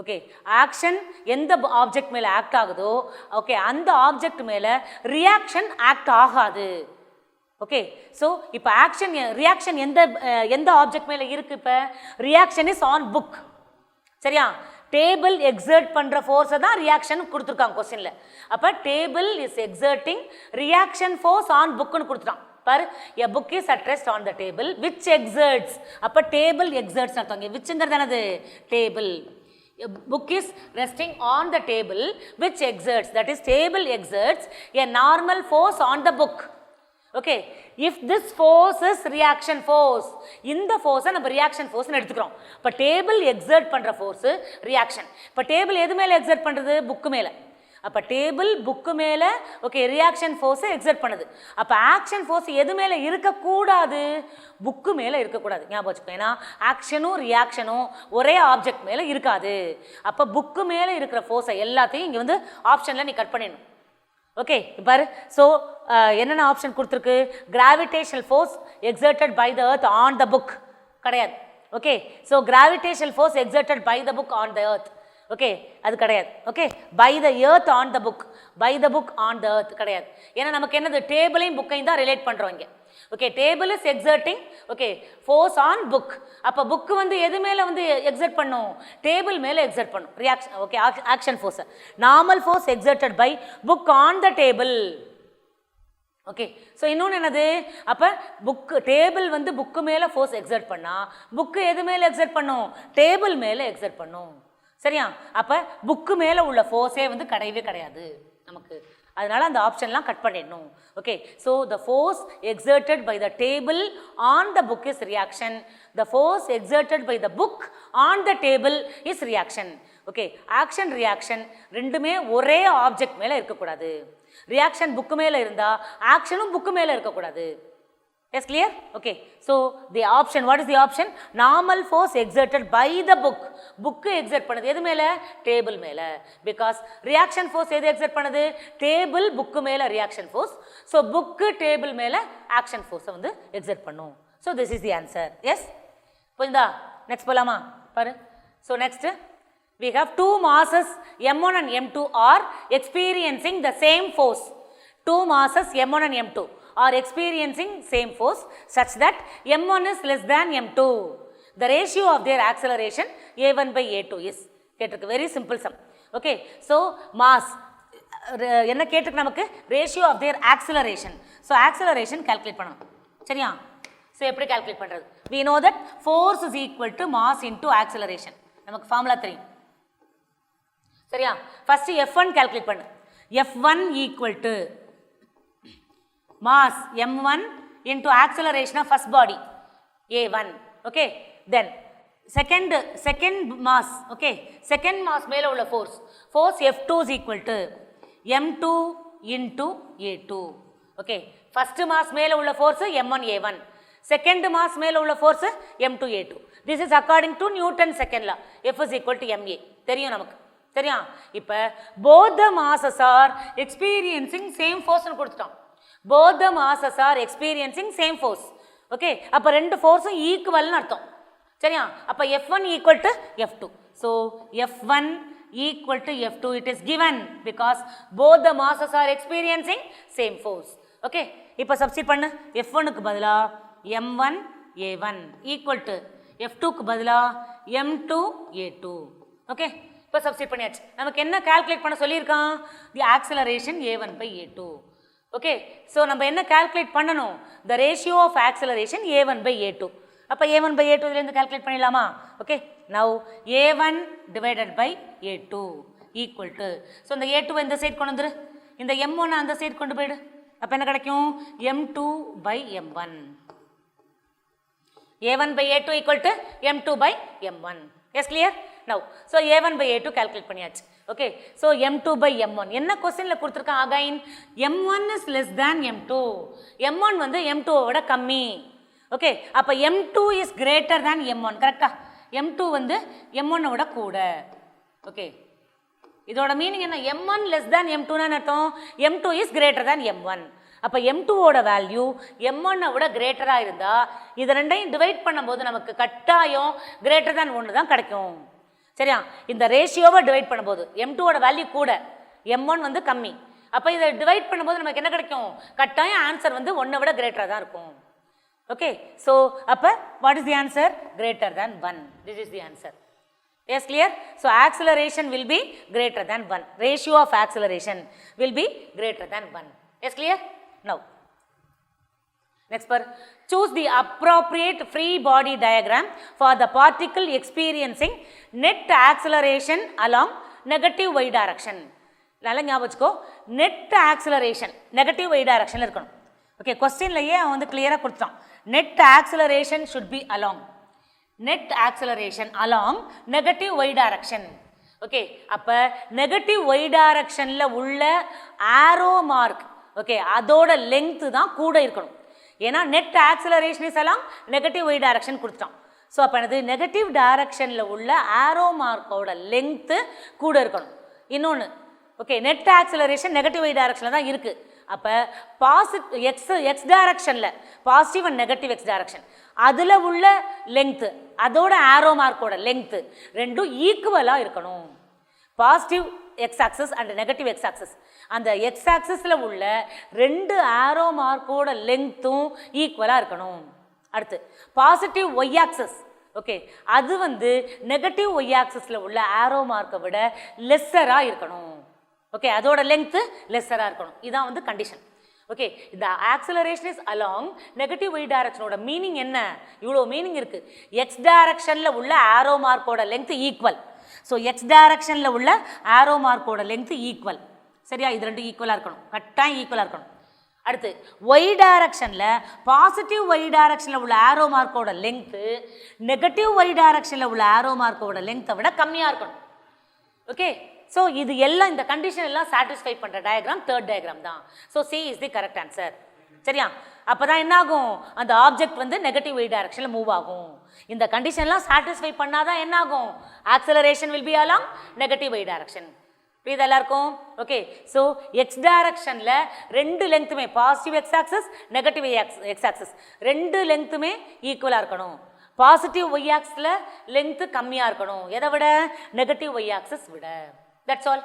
ஓகே, ஆக்ஷன் எந்த ஆப்ஜெக்ட் மேலே ஆக்ட் ஆகுதோ ஓகே அந்த ஆப்ஜெக்ட் மேலே ரியாக்ஷன் ஆக்ட் ஆகாது. ஓகே, ஸோ இப்போ ஆக்ஷன் ரியாக்ஷன் எந்த ஆப்ஜெக்ட் மேலே இருக்குது? இப்போ ரியாக்ஷன் இஸ் ஆன் புக். சரியா? டேபிள் எக்ஸர்ட் பண்ணுற ஃபோர்ஸை தான் ரியாக்ஷன் கொடுத்துருக்காங்க கொஸ்டினில். அப்போ table is exerting reaction force on புக்குன்னு கொடுத்துட்டான். பாரு, a book is at rest on the table which exerts. அப்போ டேபிள் எக்ஸர்ட்ஸ் அர்த்தம். விச்ங்கிறது என்னது? Table. A book is resting on the table which exerts, that is table exerts a normal force on the book. Okay, if this force is reaction force, இந்த force நம்ம reaction force னு எடுத்துக்கிறோம். இப்போ table exert பண்ணுற force reaction. இப்போ table எது மேலே exert பண்ணுறது? புக்கு மேலே. அப்போ டேபிள் புக்கு மேலே ஓகே ரியாக்ஷன் ஃபோர்ஸை எக்ஸர்ட் பண்ணுது. அப்போ ஆக்ஷன் ஃபோர்ஸ் எது மேலே இருக்கக்கூடாது? புக்கு மேலே இருக்கக்கூடாது. ஞாபகம் வச்சுக்கோ. ஏன்னா ஆக்ஷனும் ரியாக்ஷனும் ஒரே ஆப்ஜெக்ட் மேலே இருக்காது. அப்போ புக்கு மேலே இருக்கிற ஃபோர்ஸை எல்லாத்தையும் இங்கே வந்து ஆப்ஷனில் நீ கட் பண்ணிடணும். ஓகே, பாரு. ஸோ என்னென்ன ஆப்ஷன் கொடுத்துருக்கு? Gravitational force exerted by the earth on the book கிடையாது. Okay, so gravitational force exerted by the book on the earth okay அது கிடையாது. Okay, by the earth on the book, by the book on the earth கிடையாது. ஏன்னா நமக்கு என்னது? டேபிளையும் புக்கையும் தான் relate பண்ணுறோம் இங்கே. Okay, table is exerting okay force on book. அப்போ புக்கு வந்து எது மேலே வந்து எக்ஸர்ட் பண்ணும்? டேபிள் மேலே எக்ஸர்ட் பண்ணும் ரியாக்ஷன் ஓகே ஆக்ஷன் ஃபோர்ஸை. Normal force exerted by book on the table. Okay, so இன்னொன்று என்னது? அப்போ புக்கு டேபிள் வந்து புக்கு மேலே ஃபோர்ஸ் எக்ஸர்ட் பண்ணால் புக்கு எது மேலே எக்ஸர்ட் பண்ணும்? டேபிள் மேலே எக்ஸர்ட் பண்ணும். சரியா? அப்போ புக்கு மேலே உள்ள ஃபோர்ஸே வந்து கிடையவே கிடையாது நமக்கு. அதனால் அந்த ஆப்ஷன்லாம் கட் பண்ணிடணும். Okay, so the force exerted by the table on the book is reaction. The force exerted by the book on the table is reaction. Okay, action reaction ரெண்டுமே ஒரே ஆப்ஜெக்ட் மேலே இருக்கக்கூடாது. ரியாக்ஷன் புக்கு மேலே இருந்தால் ஆக்ஷனும் book மேலே இருக்கக்கூடாது. Yes, clear? Okay, so the option, what is the option? Normal force exerted by the book. Book exert பண்ணது எது மேலே? டேபிள் மேலே. பிகாஸ் ரியாக்ஷன் ஃபோர்ஸ் எது எக்ஸர்ட் பண்ணது? டேபிள் புக்கு மேலே reaction force. So book table மேலே ஆக்ஷன் ஃபோர்ஸை வந்து எக்ஸர்ட் பண்ணும். So this is the answer. Yes, புரியுதா? நெக்ஸ்ட் போகலாமா? பாரு. So next we have two masses m1 and m2 are experiencing the same force. Two masses m1 and m2 are experiencing same force such that m1 is less than m2. The ratio of their acceleration a1 by a2 is கேட்டிருக்கு. very simple sum. okay, so mass என்ன கேட்டிருக்கு நமக்கு? ratio of their acceleration. so acceleration calculate பண்ணணும். சரியா? so எப்படி calculate பண்ணுறது? we know that force is equal to mass into acceleration. நமக்கு formula தெரியும். சரியா? ஃபர்ஸ்ட் f1 calculate பண்ணு. f1 equal to mass m1 into acceleration of first body a1. okay, then second mass. okay, second mass மேல உள்ள force f2 is equal to m2 into a2. okay, first mass மேல உள்ள force m1 a1, second mass மேல உள்ள force m2 a2. this is according to Newton's second law. F is equal to ma தெரியும் நமக்கு. சரியா? இப்போ both the masses are experiencing same force னு கொடுத்துட்டோம். both the masses are experiencing same force. okay, அப்போ ரெண்டு ஃபோர்ஸும் ஈக்குவல்னு அர்த்தம். சரியா? அப்போ f1 equal to f2. so f1 equal to f2 it is given because both the masses are experiencing same force. okay, இப்போ substitute பண்ணு. f1க்கு பதிலா m1 a1 equal to f2க்கு பதிலா m2 a2. okay, இப்போ சப்ஸ்டிட் பண்ணியாச்சு. நமக்கு என்ன கால்குலேட் பண்ண சொல்லியிருக்கான்? The acceleration a1 by a2. Okay, so நம்ம என்ன கால்குலேட் பண்ணணும்? The ratio of acceleration a1 by a2. அப்போ a1 by a2 இதுலேருந்து கால்குலேட் பண்ணிடலாமா? Okay, now a1 divided by a2 equal to, so இந்த a2 இந்த சைட் கொண்டு வந்துரு, இந்த m1 அந்த சைட் கொண்டு போயிடு. அப்போ என்ன கிடைக்கும்? m2 by m1. a1 by a2 equal to m2 by m1. yes, clear? now so a1 by a2 calculate பண்ணியாச்சு. okay, so m2 by m1 என்ன क्वेश्चनல கொடுத்திருக்கான்? again m1 is less than m2. m1 வந்து m2 விட கம்மி. okay, அப்ப m2 is greater than m1. கரெக்ட்டா? m2 வந்து m1 விட கூட. okay, இதோட மீனிங் என்ன? m1 less than m2 னா அர்த்தம் m2 is greater than m1. அப்போ m2 ஓட வேல்யூ m1 விட கிரேட்டராக இருந்தால் இதை ரெண்டையும் டிவைட் பண்ணும்போது நமக்கு கட்டாயம் கிரேட்டர் தேன் 1 தான் கிடைக்கும். சரியா? இந்த ரேஷியோவை டிவைட் பண்ணும்போது m2ஓட வேல்யூ கூட, m1 வந்து கம்மி. அப்போ இதை டிவைட் பண்ணும்போது நமக்கு என்ன கிடைக்கும்? கட்டாயம் ஆன்சர் வந்து 1 விட கிரேட்டராக தான் இருக்கும். ஓகே, ஸோ அப்போ what is the answer? Greater than 1. This is the answer. Yes, clear? So acceleration will be greater than 1. Ratio of acceleration will be greater than 1. Yes, clear? Now, next part. Choose the appropriate free body diagram for the particle experiencing net acceleration along negative y direction. நல்லா ஞாபகம் வச்சுக்கோ, net acceleration negative y டைரக்ஷனில் இருக்கணும். Okay, கொஸ்டின்லையே அவன் வந்து கிளியராக கொடுத்தான். Net acceleration should be along, net acceleration along negative y direction. Okay, அப்போ நெகட்டிவ் y directionல உள்ள arrow mark, ஓகே, அதோட லெங்க்த்து தான் கூட இருக்கணும். ஏன்னா net acceleration is along negative y direction கொடுத்துட்டான். ஸோ அப்போ எனது நெகட்டிவ் டைரக்ஷனில் உள்ள arrow மார்க்கோட லெங்க்த்து கூட இருக்கணும். இன்னொன்று, okay, net acceleration negative y directionல தான் இருக்குது. அப்போ எக்ஸ் டைரக்ஷனில் positive and negative X direction அதில் உள்ள லெங்க்த்து அதோட ஆரோ மார்க்கோட லெங்க்த்து ரெண்டும் ஈக்குவலாக இருக்கணும். Positive x access and negative x access, அந்த எக்ஸ் ஆக்சஸில் உள்ள ரெண்டு ஆரோ மார்க்கோட லெங்க்த்தும் ஈக்குவலாக இருக்கணும். அடுத்து பாசிட்டிவ் ஒய் ஆக்சஸ், ஓகே, அது வந்து நெகட்டிவ் ஒய் ஆக்சஸில் உள்ள ஆரோ மார்க்கை விட லெஸ்ஸராக இருக்கணும். ஓகே, அதோட லெங்க்த்து லெஸ்ஸராக இருக்கணும். இதான் வந்து கண்டிஷன். ஓகே, இந்த acceleration is along negative y டைரக்ஷனோட மீனிங் என்ன? இவ்வளோ மீனிங் இருக்குது. எக்ஸ் டைரக்ஷனில் உள்ள ஆரோ மார்க்கோட லெங்க்த் ஈக்குவல். ஸோ எக்ஸ் டைரக்ஷனில் உள்ள ஆரோ மார்க்கோட லெங்க்த் ஈக்குவல். சரியா? இது ரெண்டும் ஈக்குவலாக இருக்கணும், கட்டாயம் ஈக்குவலாக இருக்கணும். அடுத்து ஒய் டைரக்ஷனில் பாசிட்டிவ் ஒய் டைரக்ஷனில் உள்ள ஆரோ மார்க்கோட லெங்க்த்து நெகட்டிவ் ஒய் டைரக்ஷனில் உள்ள ஆரோ மார்க்கோட லெங்க்த்தை விட கம்மியாக இருக்கணும். ஓகே, ஸோ இது எல்லாம் இந்த கண்டிஷன் எல்லாம் சாட்டிஸ்ஃபை பண்ணுற டயக்ராம் தேர்ட் டயக்ராம் தான். So C is the correct answer. சரியா? அப்போ தான் என்ன ஆகும்? அந்த ஆப்ஜெக்ட் வந்து நெகட்டிவ் ஒய் டைரக்ஷனில் மூவ் ஆகும். இந்த கண்டிஷன்லாம் சாட்டிஸ்ஃபை பண்ணாதான் என்ன ஆகும்? Acceleration will be along negative y direction. புரியுது எல்லாருக்கும்? ஓகே, ஸோ எக்ஸ் டைரக்ஷனில் ரெண்டு லெங்க்த்துமே positive x axis negative x axis ரெண்டு லெங்க்த்துமே ஈக்குவலாக இருக்கணும். பாசிட்டிவ் ஒய் ஆக்ஸில் லெங்க்த்து கம்மியாக இருக்கணும். எதை விட? நெகட்டிவ் ஒய் ஆக்சஸ் விட. That's all.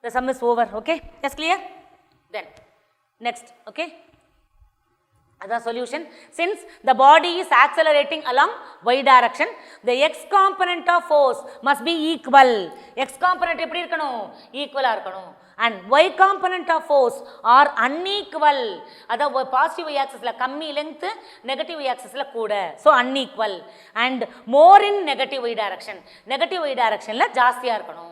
The sum is over. Okay? Yes, clear? Then next. Okay? That's the solution. Since the body is accelerating along y direction, the x component of force must be equal. X component எப்படி இருக்கணும்? ஈக்குவலாக இருக்கணும். And y component of force are unequal. அதாவது positive y ஆக்சஸில் கம்மி length, negative y ஆக்சஸில் கூட. So unequal. And more in negative y direction. Negative y directionல ஜாஸ்தியாக இருக்கணும்.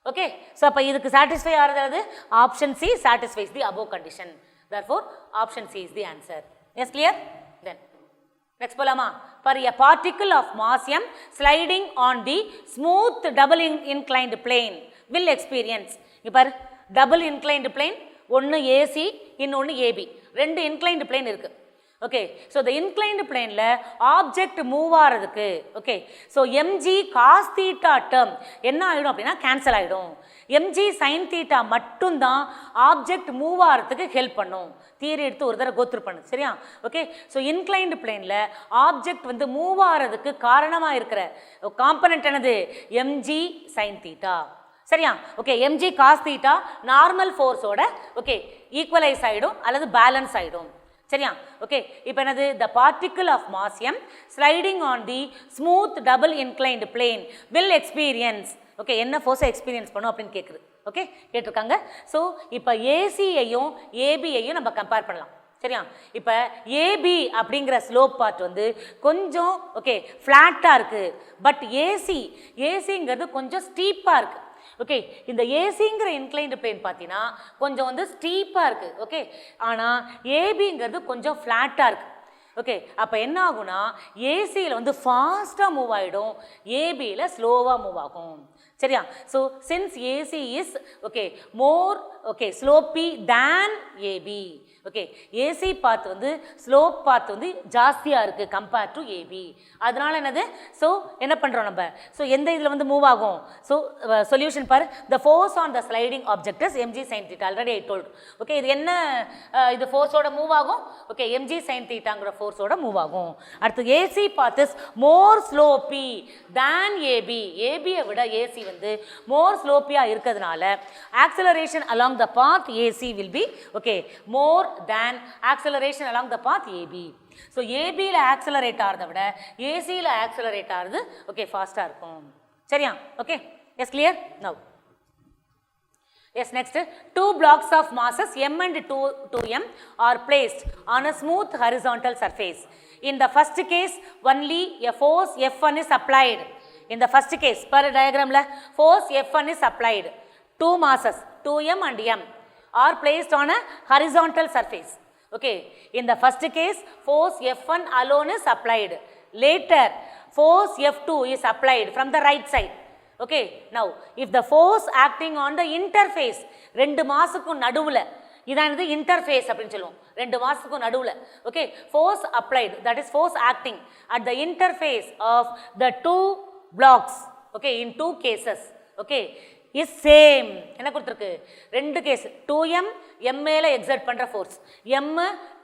ஓகே, ஸோ அப்போ இதுக்கு சாட்டிஸ்ஃபை ஆகிறது option C satisfies the above condition. therefore option C is the answer. Yes, clear? Then next போலாமா? For a particle of mass m sliding on the smooth double inclined plane will experience. இப்போ பாரு, double inclined plane, ஒன்று AC இன்னொன்று AB, ரெண்டு inclined plane இருக்குது. Okay, so இந்த inclined பிளேனில் object move ஆகிறதுக்கு, okay, so mg cos theta term என்ன ஆகிடும் அப்படின்னா கேன்சல் ஆகிடும். எம்ஜி சைன் தீட்டா மட்டும்தான் ஆப்ஜெக்ட் மூவ் ஆகிறதுக்கு ஹெல்ப் பண்ணும். தியரி எடுத்து ஒரு தடவை கோத்ரூ பண்ணு. சரியா? ஓகே, ஸோ இன்க்ளைன்டு பிளேனில் ஆப்ஜெக்ட் வந்து மூவ் ஆகிறதுக்கு காரணமாக இருக்கிற காம்பனண்ட் என்னது? Mg sign theta. சரியா? Okay, mg cos theta normal ஃபோர்ஸோட ஓகே ஈக்குவலைஸ் ஆகிடும் அல்லது பேலன்ஸ் ஆகிடும். சரியா? ஓகே, இப்போ என்னது? The particle of mass m sliding on the smooth double inclined plane will experience. Okay, என்ன ஃபோர்ஸை எக்ஸ்பீரியன்ஸ் பண்ணும் அப்படின்னு கேட்குது. ஓகே, கேட்டிருக்காங்க. ஸோ இப்போ ஏசியையும் ஏபியையும் நம்ம கம்பேர் பண்ணலாம். சரியா? இப்போ ஏபி அப்படிங்கிற ஸ்லோப் பார்ட் வந்து கொஞ்சம் ஓகே ஃப்ளாட்டாக இருக்குது. பட் ஏசிங்கிறது கொஞ்சம் ஸ்டீப்பாக இருக்குது. ஓகே, இந்த ஏசிங்கிற இன்க்ளைன்டு பிளேன் பார்த்தீங்கன்னா கொஞ்சம் வந்து ஸ்டீப்பாக இருக்குது. ஓகே, ஆனால் ஏபிங்கிறது கொஞ்சம் ஃப்ளாட்டாக இருக்குது. ஓகே, அப்போ என்ன ஆகும்னா ஏசியில் வந்து ஃபாஸ்ட்டாக மூவ் ஆகிடும், ஏபியில் ஸ்லோவாக மூவ் ஆகும். சரியா? So since AC is okay more okay, slopey than AB. Okay AC path வந்து ஸ்லோப் பாத் வந்து ஜாஸ்தியாக இருக்குது கம்பேர்ட் டு ஏபி. அதனால என்னது ஸோ என்ன பண்ணுறோம் நம்ம ஸோ எந்த இதில் வந்து மூவ் ஆகும் so solution for the force on the sliding object is mg sin theta. Already I told. Okay இது என்ன இது ஃபோர்ஸோட மூவ் ஆகும் ஓகே mg sin thetaங்கிற ஃபோர்ஸோட மூவ் ஆகும். அடுத்து AC path is more slopey than AB. ஏபியை விட ஏசி வந்து மோர் ஸ்லோப்பியாக இருக்கிறதுனால acceleration along the path AC will be okay more than acceleration along the path AB. So AB ல accelerate ஆறத விட AC ல accelerate ஆறது okay fast இருக்கும். சரியா? Okay. Yes, clear? Now. Yes, next. Two blocks of masses m and 2m are placed on a smooth horizontal surface. In the first case only a force F1 is applied. In the first case per diagram la force F1 is applied. Two masses 2m and m are placed on a horizontal surface. Okay, in the first case force F1 alone is applied. Later force F2 is applied from the right side. Okay, now if the force acting on the interface ரெண்டு மாஸுக்கும் நடுவுல இதானது interface அப்படின்னு சொல்லுவோம். ரெண்டு மாஸுக்கும் நடுவுல okay force applied, that is force acting at the interface of the two blocks okay in two cases okay is same. என்ன கொடுத்திருக்கு ரெண்டு case 2m m மேல எக்ஸர்ட் பண்ற ஃபோர்ஸ் m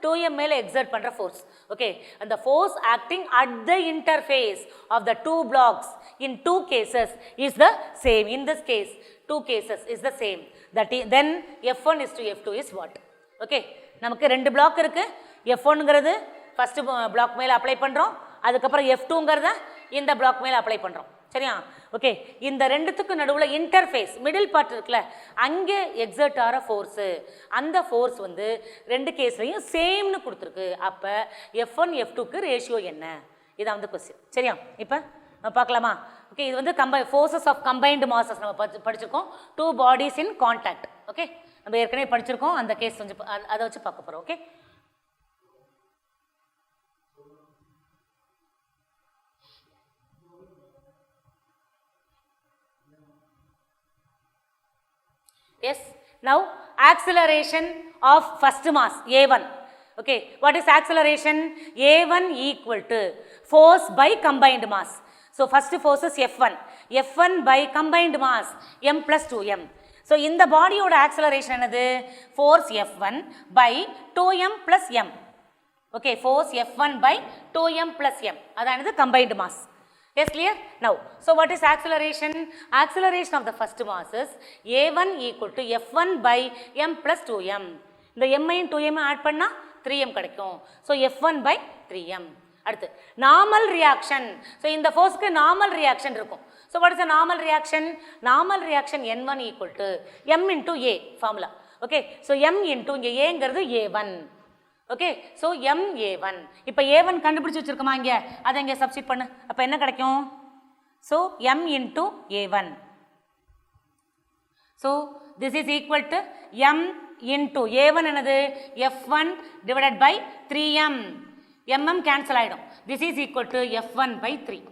2m மேல எக்ஸர்ட் பண்ற force okay and the force acting at the interface of the two blocks in two cases is the same. In this case two cases is the same. That is, then F1 is to F2 is what okay நமக்கு ரெண்டு black இருக்கு. F1ங்கிறது first block மேல apply பண்றோம். அதுக்கு அப்புறம் F2ங்கிறத இந்த black மேல apply பண்றோம். சரியா ஓகே இந்த ரெண்டுத்துக்கு நடுவுல இன்டர்ஃபேஸ் மிடில் பார்ட் இருக்குல்ல அங்கே எக்ஸர்ட் ஆற ஃபோர்ஸ் அந்த ஃபோர்ஸ் வந்து ரெண்டு கேஸ்லயும் சேம்னு கொடுத்துருக்கு. அப்ப F1 F2க்கு ரேஷியோ என்ன இதான் வந்து क्वेश्चन. சரியா இப்போ நம்ம பார்க்கலாமா ஓகே இது வந்து ஃபோர்ஸஸ் ஆஃப் கம்பைன்டு மாசஸ் நம்ம படிச்சிருக்கோம். Two bodies in contact okay நம்ம ஏற்கனவே படிச்சிருக்கோம். அந்த கேஸ் கொஞ்சம் அதை வச்சு பார்க்க போறோம். Okay yes now acceleration of first mass a1 okay what is acceleration a1 equal to force by combined mass. So first force is f1 by combined mass m plus 2m. so in the body oda acceleration enadhu force f1 by 2m plus m okay force f1 by 2m plus m adha combined mass. Yes, clear? Now, so what is acceleration? Acceleration of the first mass is a1 equal to f1 by m plus 2m. இந்த m ஐயும் 2m add பண்ணா 3m கிடைக்கும். So f1 by 3m. அடுத்து normal reaction. So இந்த forceக்கு normal reaction இருக்கும். So what is the normal reaction? Normal reaction n1 equal to m into a formula. Okay, so m into இங்க aங்கிறது a1. Okay so MA1 இப்போ A1 கண்டுபிடிச்சி வச்சிருக்கோமா இங்கே அதை இங்கே substitute பண்ணு அப்போ என்ன கிடைக்கும் so m into A1 so this is equal to m into A1 என்னது F1 divided by 3m mm cancel ஆகிடும். This is equal to F1 by 3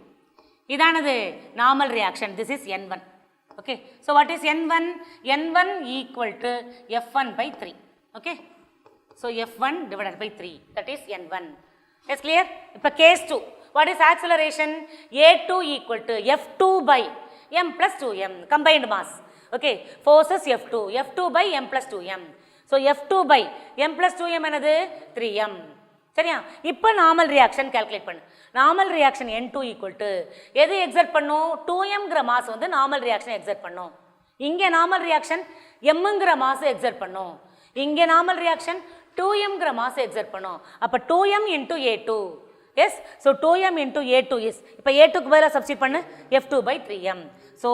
இதானது normal reaction. This is N1 okay so what is N1 equal to F1 by 3 okay so F1 divided by 3 that is N1. Yes, clear? இப்போ case 2 what is acceleration A2 equal to F2 by m plus 2m combined mass okay forces F2 by m plus 2m so F2 by m plus 2m என்னது 3m. சரியா இப்போ normal reaction calculate பண்ணு. Normal reaction N2 equal to எது exert பண்ணும் 2mங்கிற mass வந்து normal reaction exert பண்ணும். இங்கே நார்மல் ரியாக்ஷன் mங்கிற மாஸ் எக்ஸர்ட் பண்ணும். இங்கே நார்மல் ரியாக்ஷன் 2mங்கிற மாஸ் எக்ஸர்ட் பண்ணும். அப்போ 2m into A2 yes so 2m into A2 is இப்போ A2க்கு பதிலாக சப்ஸ்டிட் பண்ணு F2 by 3m so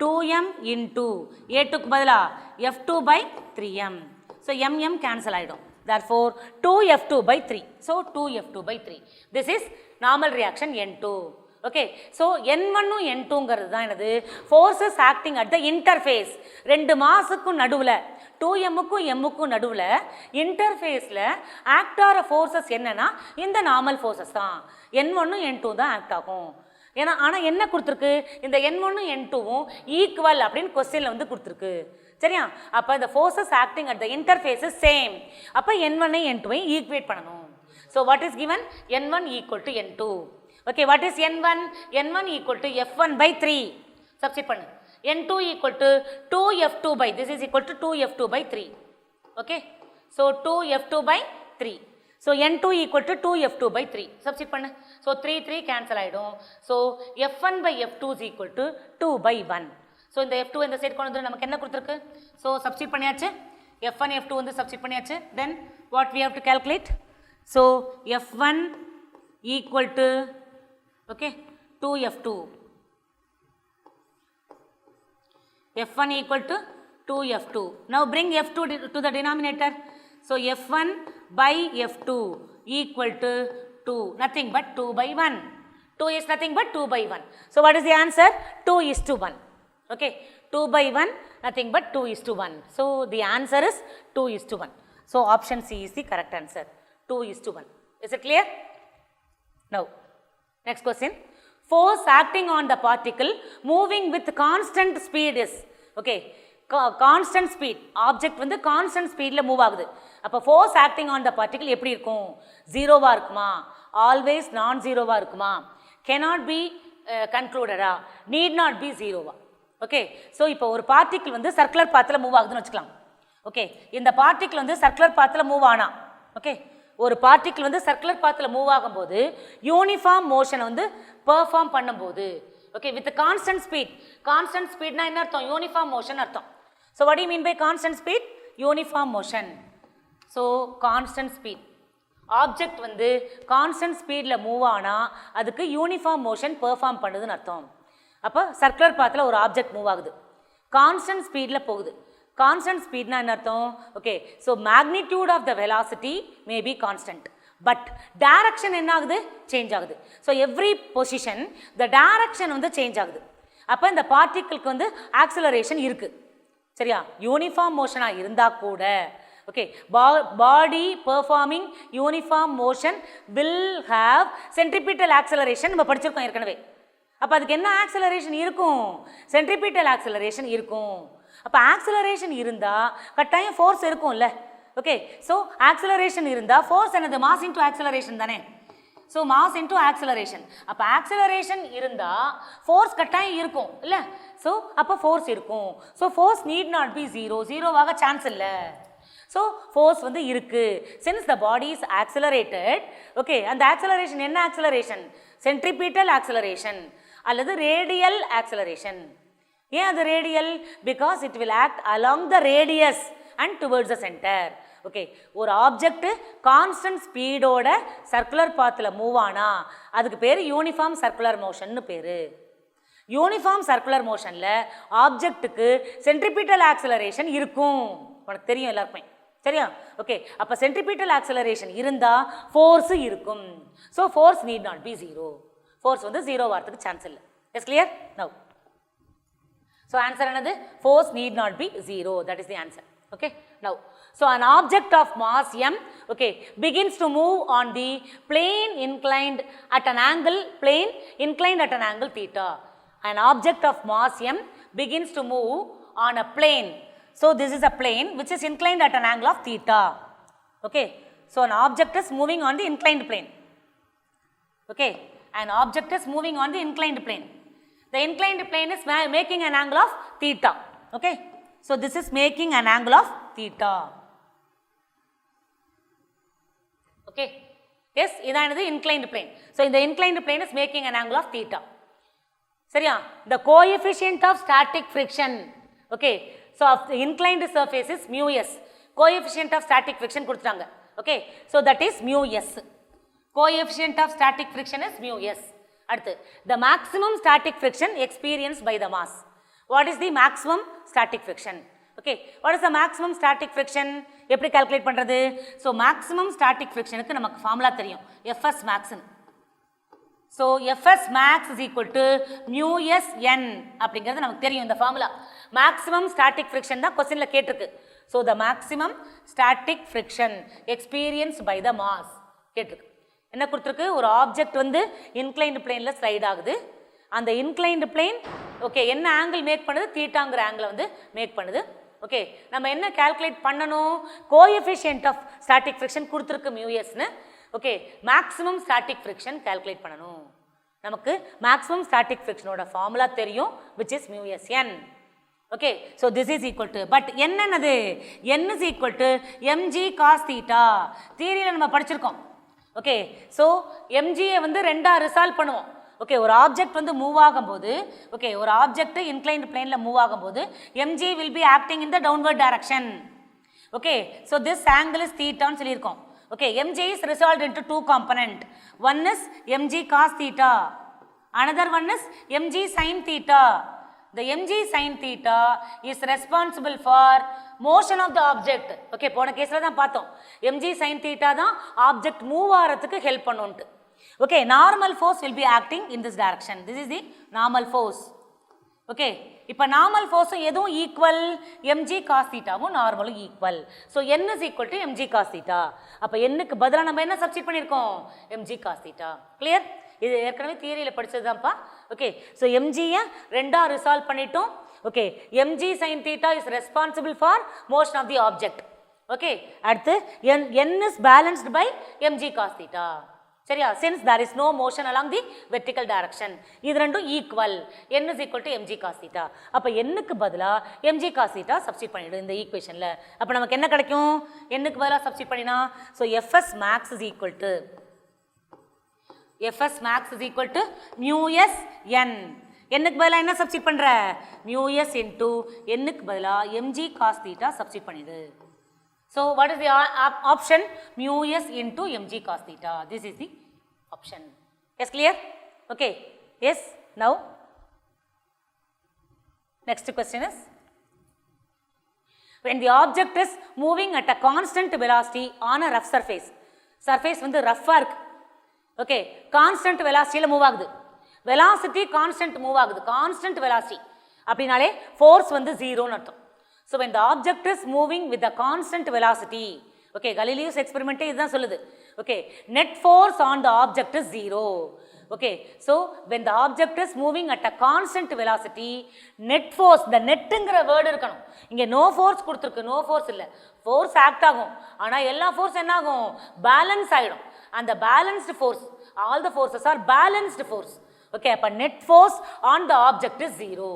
2m into A2க்கு பதிலாக F2 by 3m so mm cancel ஆகிடும். therefore 2F2 by 3 so 2F2 by 3 this is normal reaction N2. okay so N1 N2ங்கிறது தான் என்னது forces acting at the interface ரெண்டு மாஸுக்கும் நடுவில் 2mக்கும் mக்கும் நடுவில் இன்டர்ஃபேஸில் act ஆகிற forces என்னன்னா இந்த நார்மல் ஃபோர்ஸஸ் தான். N1 N2 தான் ஆக்ட் ஆகும். ஏன்னா ஆனால் என்ன கொடுத்துருக்கு இந்த N1 N2வும் ஈக்குவல் அப்படின்னு கொஸ்டினில் வந்து கொடுத்துருக்கு. சரியா? அப்போ the forces acting at the interface is same. அப்போ n1 n2 ஈக்குவேட் பண்ணணும். So what is given? n1 equal to n2. Okay, what is n1? n1 equal to f1 by 3. Substitute பண்ணு. n2 equal to 2f2 by, this is equal to 2f2 by 3. Okay, so 2f2 by 3. So n2 equal to 2f2 by 3. Substitute பண்ணு. So 3 cancel ஆயிடும். So f1 by f2 is equal to 2 by 1. So இந்த f2 இந்த side கொண்டு வந்து நமக்கு என்ன கொடுத்திருக்கு? So substitute பண்ணியாச்சு. f1 f2 வந்து substitute பண்ணியாச்சு. Then what we have to calculate? So f1 equal to, okay, 2f2. f1 equal to 2f2. Now bring f2 to the denominator. So f1 by f2 equal to 2, nothing but 2 by 1. 2 is nothing but 2 by 1. So what is the answer? 2 is to 1. Okay, 2 by 1, nothing but 2 is to 1. So the answer is 2 is to 1. So option C is the correct answer. 2 is to 1. Is it clear? Now, next question. Force acting on the particle moving with constant speed is, okay, constant speed, object வந்து constant speedல move ஆகுது. அப்போ force acting on the particle எப்படி இருக்கும்? ஜீரோவா இருக்குமா? Always நான் ஜீரோவா இருக்குமா? cannot be concluded-ஆ? need not be ஜீரோவா? ஓகே, ஸோ இப்போ ஒரு பார்ட்டிக்கிள் வந்து சர்க்குலர் பாத்தில் மூவ் ஆகுதுன்னு வச்சுக்கலாம். ஓகே, இந்த பார்ட்டிக்கிள் வந்து சர்க்குலர் பாத்தில் மூவ் ஆனா, ஓகே, ஒரு பார்ட்டிக்கிள் வந்து சர்க்குலர் பாத்தில் மூவ் ஆகும்போது யூனிஃபார்ம் மோஷனை வந்து பெர்ஃபார்ம் பண்ணும்போது, ஓகே, வித் கான்ஸ்டன்ட் ஸ்பீட்னா என்ன அர்த்தம்? யூனிஃபார்ம் மோஷன் அர்த்தம். So what you mean by constant speed? Uniform motion. So constant speed, object வந்து கான்ஸ்டன்ட் ஸ்பீடில் மூவ் ஆனால் அதுக்கு யூனிஃபார்ம் மோஷன் பெர்ஃபார்ம் பண்ணுதுன்னு அர்த்தம். அப்போ சர்க்குலர் பாத்தில் ஒரு ஆப்ஜெக்ட் மூவ் ஆகுது, கான்ஸ்டன்ட் ஸ்பீடில் போகுது. கான்ஸ்டன்ட் ஸ்பீட்னா என்ன அர்த்தம்? Okay, so magnitude of the velocity may be constant, but direction என்ன ஆகுது? சேஞ்ச் ஆகுது. So every position the direction வந்து சேஞ்ச் ஆகுது. அப்போ இந்த பார்ட்டிக்கிளுக்கு வந்து ஆக்சிலரேஷன் இருக்குது, சரியா? யூனிஃபார்ம் மோஷனாக இருந்தால் கூட, okay, body performing uniform motion will have centripetal acceleration நம்ம படிச்சிருக்கோம் ஏற்கனவே. அப்போ அதுக்கு என்ன ஆக்சிலரேஷன் இருக்கும்? சென்ட்ரிபிட்டல் ஆக்சிலரேஷன் இருக்கும். அப்போ ஆக்சிலரேஷன் இருந்தால் கட்டாயம் ஃபோர்ஸ் இருக்கும்ல. ஓகே, ஸோ ஆக்சிலரேஷன் இருந்தால் ஃபோர்ஸ் என்னது? மாஸ் இன்டூ ஆக்சிலரேஷன் தானே. So mass into acceleration. அப்போ ஆக்சிலரேஷன் இருந்தால் ஃபோர்ஸ் கட்டாயம் இருக்கும் இல்லை? ஸோ அப்போ ஃபோர்ஸ் இருக்கும். So force need not be zero, ஜீரோவாக சான்ஸ் இல்லை. ஸோ ஃபோர்ஸ் வந்து இருக்குது. Since the body is accelerated, okay, அந்த ஆக்சிலரேஷன் என்ன ஆக்சிலரேஷன்? சென்ட்ரிபிட்டல் ஆக்சிலரேஷன் அல்லது ரேடியல் ஆக்சிலரேஷன். ஏன் அது radial? Because it will act along the radius and towards the centre. Okay, ஒரு ஆப்ஜெக்ட் கான்ஸ்டன்ட் ஸ்பீடோட சர்க்குலர் பாத்தில் மூவ் ஆனால் அதுக்கு பேர் யூனிஃபார்ம் சர்க்குலர் மோஷன்னு பேர். யூனிஃபார்ம் சர்க்குலர் மோஷனில் ஆப்ஜெக்ட்டுக்கு சென்ட்ரிபிட்டல் ஆக்சிலரேஷன் இருக்கும், உனக்கு தெரியும் எல்லாருக்குமே, சரியா? ஓகே, அப்போ சென்ட்ரிபிட்டல் ஆக்சிலரேஷன் இருந்தால் ஃபோர்ஸு இருக்கும். So force need not be zero. Force வந்து ஜீரோ வரதுக்கு சான்ஸ் இல்லை. Is clear? Now, so answer என்னது? Force need not be zero. That is the answer. Okay, now, so an object of mass m, okay, begins to move on the plane inclined at an angle theta. An object of mass m begins to move on a plane. So this is a plane which is inclined at an angle of theta. Okay, so an object is moving on the inclined plane. Okay, an object is moving on the inclined plane. The inclined plane is making an angle of theta. Okay, so this is making an angle of theta. Okay, yes, இதான் என்னது? inclined plane. So in the inclined plane is making an angle of theta. சரியா? The coefficient of static friction, okay, so of the inclined surface is mu s. Coefficient of static friction கொடுத்துட்டாங்க. Okay, so that is mu s. Coefficient of static friction is mu s. அடுத்து, the maximum static friction experienced by the mass. What is the maximum static friction? Okay, what is the maximum static friction? எப்படி calculate பண்றது? So maximum static frictionக்கு நமக்கு formula தெரியும், Fs max. So Fs max is equal to mu s n அப்படிங்கிறது நமக்கு தெரியும் இந்த formula. Maximum static friction தான் questionல கேட்டிருக்கு. So the maximum static friction experienced by the mass கேட்டிருக்கு. என்ன கொடுத்துருக்கு? ஒரு ஆப்ஜெக்ட் வந்து இன்க்ளைன்டு பிளேனில் ஸ்லைட் ஆகுது. அந்த இன்க்ளைன்டு பிளேன், ஓகே, என்ன ஆங்கிள் மேக் பண்ணுது? தீட்டாங்கிற ஆங்கிளை வந்து மேக் பண்ணுது. ஓகே நம்ம என்ன கால்குலேட் பண்ணணும் கோஎஃபிஷியன்ட் ஆஃப் ஸ்டாட்டிக் ஃப்ரிக்ஷன் கொடுத்துருக்கு மியூஎஸ்னு okay maximum static friction calculate பண்ணணும் நமக்கு மேக்ஸிமம் ஸ்டாட்டிக் ஃப்ரிக்ஷனோட ஃபார்முலா தெரியும் which is mu s N okay so this is equal to but என்னது n is equal to mg cos theta தியரியில் நம்ம படிச்சிருக்கோம் ஓகே ஸோ mgயை வந்து ரெண்டாக ரிசால்வ் பண்ணுவோம் ஓகே ஒரு ஆப்ஜெக்ட் வந்து மூவ் ஆகும்போது ஓகே ஒரு ஆப்ஜெக்ட் இன்க்ளைன்ட் பிளேனில் மூவ் ஆகும்போது mg will be acting in the downward direction okay so this angle is தீட்டான்னு சொல்லியிருக்கோம் okay mg is resolved into two component one is mg cos theta another one is mg sin theta the mg sin theta is responsible for motion of the object okay போன கேஸ்ல தான் பார்த்தோம் mg sin theta தான் object move ஆகிறதுக்கு help பண்ணும்ட்டு okay normal force will be acting in this direction this is the normal force okay இப்போ normal force எதுவும் equal mg cos theta வும் நார்மலும் equal so n is equal to mg cos theta அப்ப n க்கு பதிலா நம்ம என்ன substitute பண்ணிருக்கோம் mg cos theta clear இது ஏற்கனவே தியரியில் படிச்சதுதான்ப்பா ஓகே ஸோ எம்ஜியை ரெண்டாக ரிசால்வ் பண்ணிட்டோம் okay m g sign theta is responsible for motion of the object okay அடுத்து N is balanced by m g cos theta சரியா since there is no motion along the vertical direction இது ரெண்டும் equal n is equal to m g cos theta அப்போ என்னுக்கு பதிலாக MG cos theta substitute பண்ணிவிடும் இந்த ஈக்குவேஷனில் அப்போ நமக்கு என்ன கிடைக்கும் என்னுக்கு பதிலாக சப்ஸ்டிட் பண்ணினா so F S max is equal to Fs max is equal to mu s n என்னுக்கு பதிலா என்ன சப்ஸ்டிட் பண்ற mu s into என்னுக்கு பதிலா mg cos theta சப்ஸ்டிட் பண்ணிடு so what is the option mu s into mg cos theta this is the option yes clear okay yes now next question is when the object is moving at a constant velocity on a rough surface வந்து ரஃப்பா இருக்கு okay constant வெலாசிட்டியில் move ஆகுது velocity constant move ஆகுது constant velocity அப்படின்னாலே force வந்து ஜீரோன்னு அர்த்தம் so when the object is moving with a constant velocity okay Galileo's எக்ஸ்பெரிமெண்ட்டே இதுதான் சொல்லுது okay net force on the object is zero okay so when the object is moving at a constant velocity net force the நெட்டுங்கிற word இருக்கணும் இங்கே no force கொடுத்துருக்கு no force இல்லை force act ஆகும் ஆனால் எல்லா ஃபோர்ஸ் என்ன ஆகும் பேலன்ஸ் ஆகிடும் and the balanced force all the forces are balanced force okay appa net force on the object is zero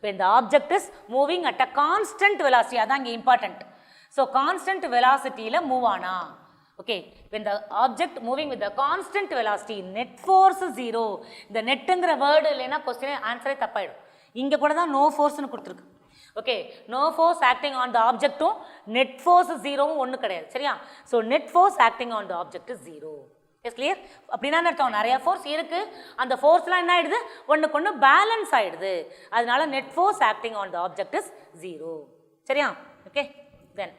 when the object is moving at a constant velocity adha important so constant velocity la move ana okay when the object moving with the constant velocity net force is zero the net ங்கற word இல்லனா question answer தப்பாயிடும் இங்க கூட தான் no force னு கொடுத்திருக்கு okay no force acting on the object to net force zero ஒண்ணு கிடையாது சரியா so net force acting on the object is zero is clear அப்படினா என்ன அர்த்தம் நிறைய force இருக்கு அந்த forceலாம் என்ன ஆயிடுது ஒண்ணுக்கு ஒண்ணு பேலன்ஸ் ஆயிடுது அதனால net force acting on the object is zero சரியா okay then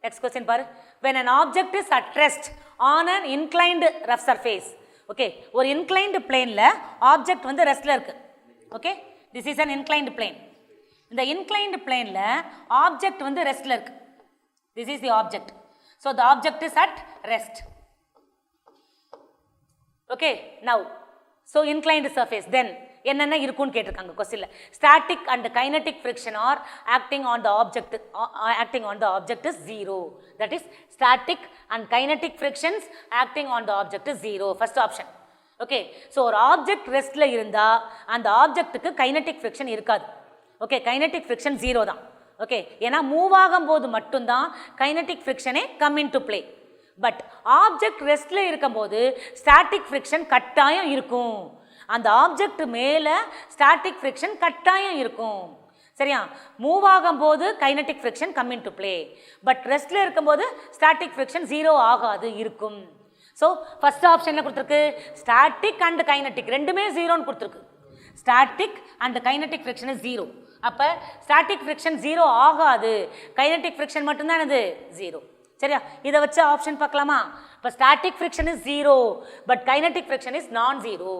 next question பாரு when an object is at rest on an inclined rough surface okay ஒரு inclined planeல object வந்து ரெஸ்ட்ல இருக்கு okay this is an inclined plane இந்த inclined planeல object வந்து ரெஸ்ட்ல இருக்கு this is the object so the object is at rest okay now so inclined surface then என்னென்ன இருக்குன்னு கேட்டிருக்காங்க கொஸ்டின்ல static and kinetic friction are acting on the object is zero that is static and kinetic frictions acting on the object is zero first option okay so ஒரு object ரெஸ்ட்ல இருந்தா அந்த ஆப்ஜெக்ட்டுக்கு kinetic friction இருக்காது ஓகே கைனடிக் ஃப்ரிக்ஷன் ஜீரோ தான் okay ஏன்னா move ஆகும்போது மட்டும்தான் கைனடிக் ஃப்ரிக்ஷனே come into play but object ரெஸ்ட்ல இருக்கும்போது ஸ்டாட்டிக் ஃப்ரிக்ஷன் கட்டாயம் இருக்கும் அந்த ஆப்ஜெக்ட் மேலே ஸ்டாட்டிக் ஃப்ரிக்ஷன் கட்டாயம் இருக்கும் சரியா மூவ் ஆகும்போது kinetic friction come into play but ரெஸ்ட்ல இருக்கும்போது ஸ்டாட்டிக் ஃப்ரிக்ஷன் ஜீரோ ஆகாது இருக்கும் ஸோ ஃபர்ஸ்ட் ஆப்ஷன்ல கொடுத்துருக்கு ஸ்டாட்டிக் அண்ட் கைனடிக் ரெண்டுமே ஜீரோன்னு கொடுத்துருக்கு static and kinetic friction is zero அப்போ ஸ்டாட்டிக் ஃப்ரிக்ஷன் ஜீரோ ஆகாது கைனடிக் ஃப்ரிக்ஷன் மட்டும்தான் என்னது ஜீரோ சரியா இதை வச்சு ஆப்ஷன் பார்க்கலாமா இப்போ static friction is zero but kinetic friction is non zero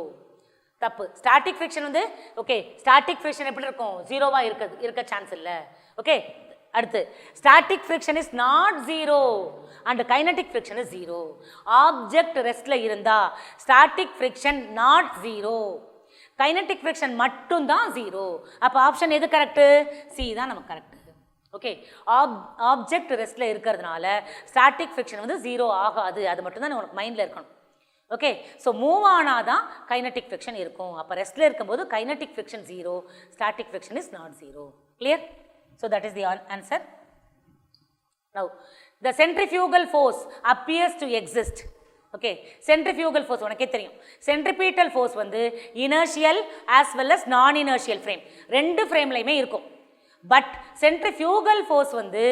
தப்பு ஸ்டாட்டிக் ஃப்ரிக்ஷன் வந்து ஓகே ஸ்டாட்டிக் ஃப்ரிக்ஷன் எப்படி இருக்கும் ஜீரோவா இருக்க சான்ஸ் இல்லை ஓகே அடுத்து static friction is not zero and kinetic friction is zero object ரெஸ்ட்ல இருந்தா static friction not zero kinetic friction மட்டும் தான் ஜீரோ அப்போ ஆப்ஷன் எது கரெக்ட் சி தான் நமக்கு கரெக்ட் ஓகே, ஆப்ஜெக்ட் ரெஸ்ட்டில் இருக்கிறதுனால ஸ்டாட்டிக் ஃப்ரிக்ஷன் வந்து 0 ஆகாது. அது மட்டும்தான் உனக்கு மைண்டில் இருக்கணும். ஓகே, ஸோ மூவ் ஆனால் தான் கைனட்டிக் ஃப்ரிக்ஷன் இருக்கும். அப்போ ரெஸ்ட்டில் இருக்கும்போது kinetic friction 0, static friction is not 0. Clear? So that is the answer. Now the centrifugal force appears to exist. Okay, centrifugal force உனக்கே தெரியும். சென்ட்ரிபீட்டல் ஃபோர்ஸ் வந்து இனர்ஷியல் ஆஸ் வெல் அஸ் நான் inertial frame, ரெண்டு ஃப்ரேம்லையுமே இருக்கும். But centrifugal force வந்து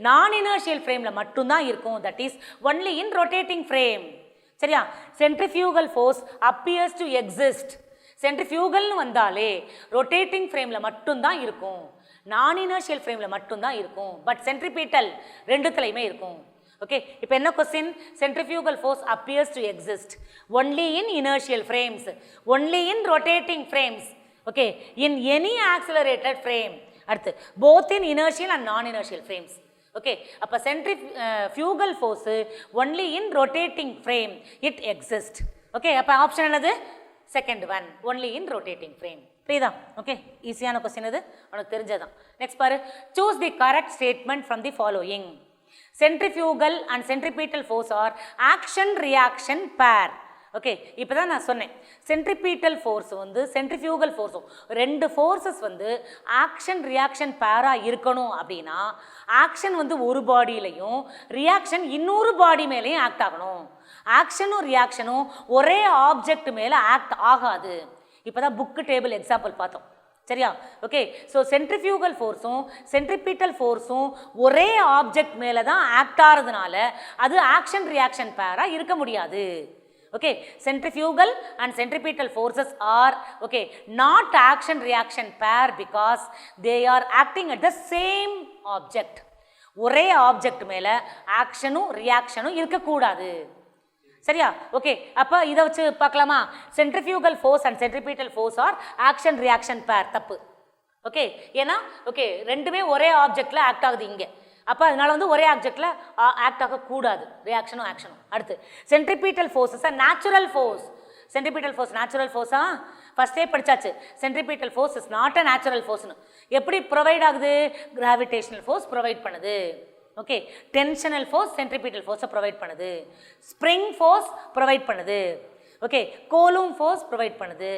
நான் inertial ஃப்ரேமில் மட்டும்தான் இருக்கும். That is only in rotating frame. சரியா? Centrifugal force appears to exist. சென்ட்ரிஃபியூகல்னு வந்தாலே ரொட்டேட்டிங் ஃப்ரேமில் மட்டும்தான் இருக்கும், நான் இனர்ஷியல் ஃப்ரேமில் மட்டும்தான் இருக்கும். பட் சென்ட்ரிபீட்டல் ரெண்டுத்துலையுமே இருக்கும். ஓகே, இப்போ என்ன question? Centrifugal force appears to exist only in inertial frames, only in rotating frames. Okay, in any accelerated frame. அடுத்து both in inertial and non inertial frames. Okay, அப்போ centrifugal force only in rotating frame it exist. Okay, அப்போ option என்னது? Second one, only in rotating frame. புரியுதா? Okay, ஈஸியான question இது, உனக்கு தெரிஞ்சதான். Next பாரு, choose the correct statement from the following. Centrifugal and centripetal force are action reaction pair. Okay, இப்போ தான் நான் சொன்னேன், சென்ட்ரிபீட்டல் ஃபோர்ஸ் வந்து சென்ட்ரிஃபியூகல் ஃபோர்ஸும் ரெண்டு ஃபோர்ஸஸ் வந்து ஆக்ஷன் ரியாக்ஷன் பேராக இருக்கணும். அப்படின்னா ஆக்ஷன் வந்து ஒரு பாடியிலையும் ரியாக்ஷன் இன்னொரு பாடி மேலேயும் ஆக்ட் ஆகணும். ஆக்ஷனும் ரியாக்ஷனும் ஒரே ஆப்ஜெக்ட் மேலே ஆக்ட் ஆகாது. இப்போ தான் புக்கு டேபிள் எக்ஸாம்பிள் பார்த்தோம். சரியா? ஓகே, ஸோ சென்ட்ரிஃபியூகல் ஃபோர்ஸும் சென்ட்ரிபீட்டல் ஃபோர்ஸும் ஒரே ஆப்ஜெக்ட் மேலே தான் ஆக்ட் ஆகிறதுனால அது ஆக்ஷன் ரியாக்ஷன் பேராக இருக்க முடியாது. Okay, centrifugal and centripetal forces are not action reaction pair because they are acting at the same object. ஒரே ஆப்ஜெக்ட் மேல ஆக்ஷனும் ரியாக்ஷனும் இருக்கக்கூடாது. சரியா? ஓகே, அப்போ இதை வச்சு பார்க்கலாமா? Centrifugal force and centripetal force are action reaction பேர். தப்பு. ஓகே, ஏன்னா ரெண்டுமே ஒரே ஆப்ஜெக்டில் ஆக்ட் ஆகுது இங்கே. அப்போ அதனால வந்து ஒரே ஆப்ஜெக்டில் ஆக்ட் ஆகக்கூடாது ரியாக்ஷனும் ஆக்ஷனும். அடுத்து centripetal forces natural force. Centripetal force natural ஃபோர்ஸா? ஃபஸ்ட்டே படித்தாச்சு. Centripetal force is not a natural ஃபோர்ஸ்னு. எப்படி ப்ரொவைட் ஆகுது? கிராவிடேஷனல் ஃபோர்ஸ் ப்ரொவைட் பண்ணுது. ஓகே, டென்ஷனல் ஃபோர்ஸ் சென்ட்ரிபீட்டல் ஃபோர்ஸை ப்ரொவைட் பண்ணுது. ஸ்ப்ரிங் ஃபோர்ஸ் ப்ரொவைட் பண்ணுது. ஓகே, கோலூம் ஃபோர்ஸ் ப்ரொவைட் பண்ணுது.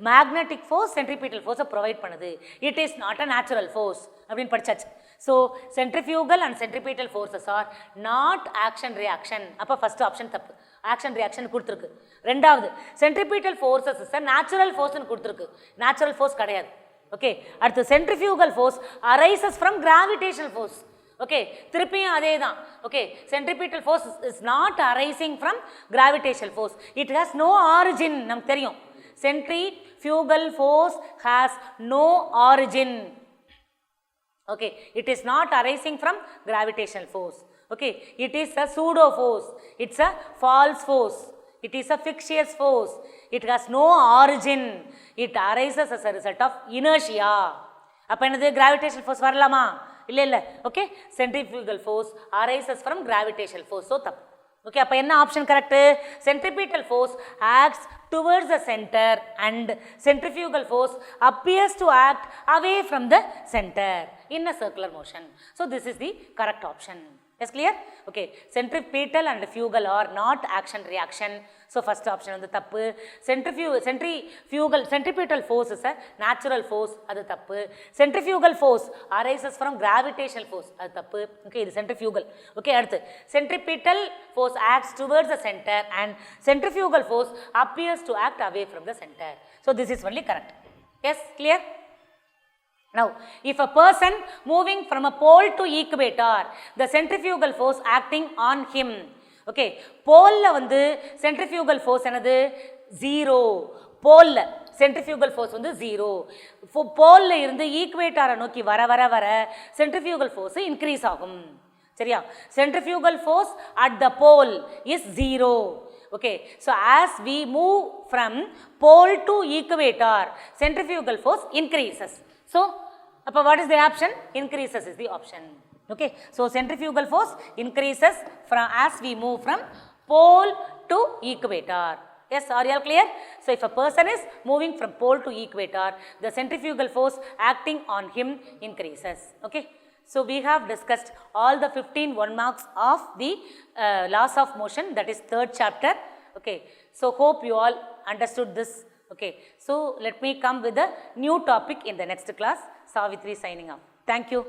மேக்னெட்டிக் ஃபோர்ஸ் சென்ட்ரிபீட்டல் ஃபோர்ஸை ப்ரொவைட் பண்ணுது. It is not a natural force அப்படின்னு படித்தாச்சு. So centrifugal and centripetal forces are not action reaction. அப்போ first option தப்பு, ஆக்ஷன் ரியாக்ஷன் கொடுத்துருக்கு. ரெண்டாவது சென்ட்ரிபீட்டல் ஃபோர்ஸஸ் இஸ் நேச்சுரல் ஃபோர்ஸ்னு கொடுத்துருக்கு. நேச்சுரல் ஃபோர்ஸ் கிடையாது. ஓகே, அடுத்து centrifugal force arises from gravitational force. Okay, திருப்பியும் அதே தான். Okay, centripetal force is not arising from gravitational force. It has no origin. நமக்கு தெரியும், centrifugal force has no origin. Okay, it is not arising from gravitational force. Okay, it is a pseudo force. It's a false force. It is a fictitious force. It has no origin. It arises as a result of inertia. அப்போ என்னது? gravitational force வரலாமா? இல்லை இல்லை. Okay, centrifugal force arises from gravitational force. So தப்பு. Okay, அப்போ என்ன option correct? Centripetal force acts towards the center and centrifugal force appears to act away from the center in a circular motion. So this is the correct option. Is clear? Okay, centripetal and fugal are not action reaction. So first option வந்து தப்பு. Centripetal force is a natural force. அது தப்பு. Centrifugal force arises from gravitational force. அது தப்பு. Okay, இது centrifugal. Okay, அடுத்து centripetal force acts towards the center and centrifugal force appears to act away from the center. So this is only correct. Yes, clear? Now, if a person moving from a pole to equator, the centrifugal force acting on him. Okay, pole வந்து centrifugal force என்னது? 0. pole centrifugal force வந்து 0. pole இருந்து ஈக்குவேட்டரை நோக்கி வர வர வர centrifugal force increase ஆகும். சரியா? centrifugal force at the pole is 0. Okay, so as we move from pole to equator, centrifugal force increases. So, what is the option? Increases is the option. Okay, so centrifugal force increases from as we move from pole to equator. Yes, are you all clear? So if a person is moving from pole to equator, the centrifugal force acting on him increases. Okay, So we have discussed all the 15 1 marks of the laws of motion, that is third chapter. Okay. So hope you all understood this. Okay. So let me come with a new topic in the next class. Savitri signing off. Thank you.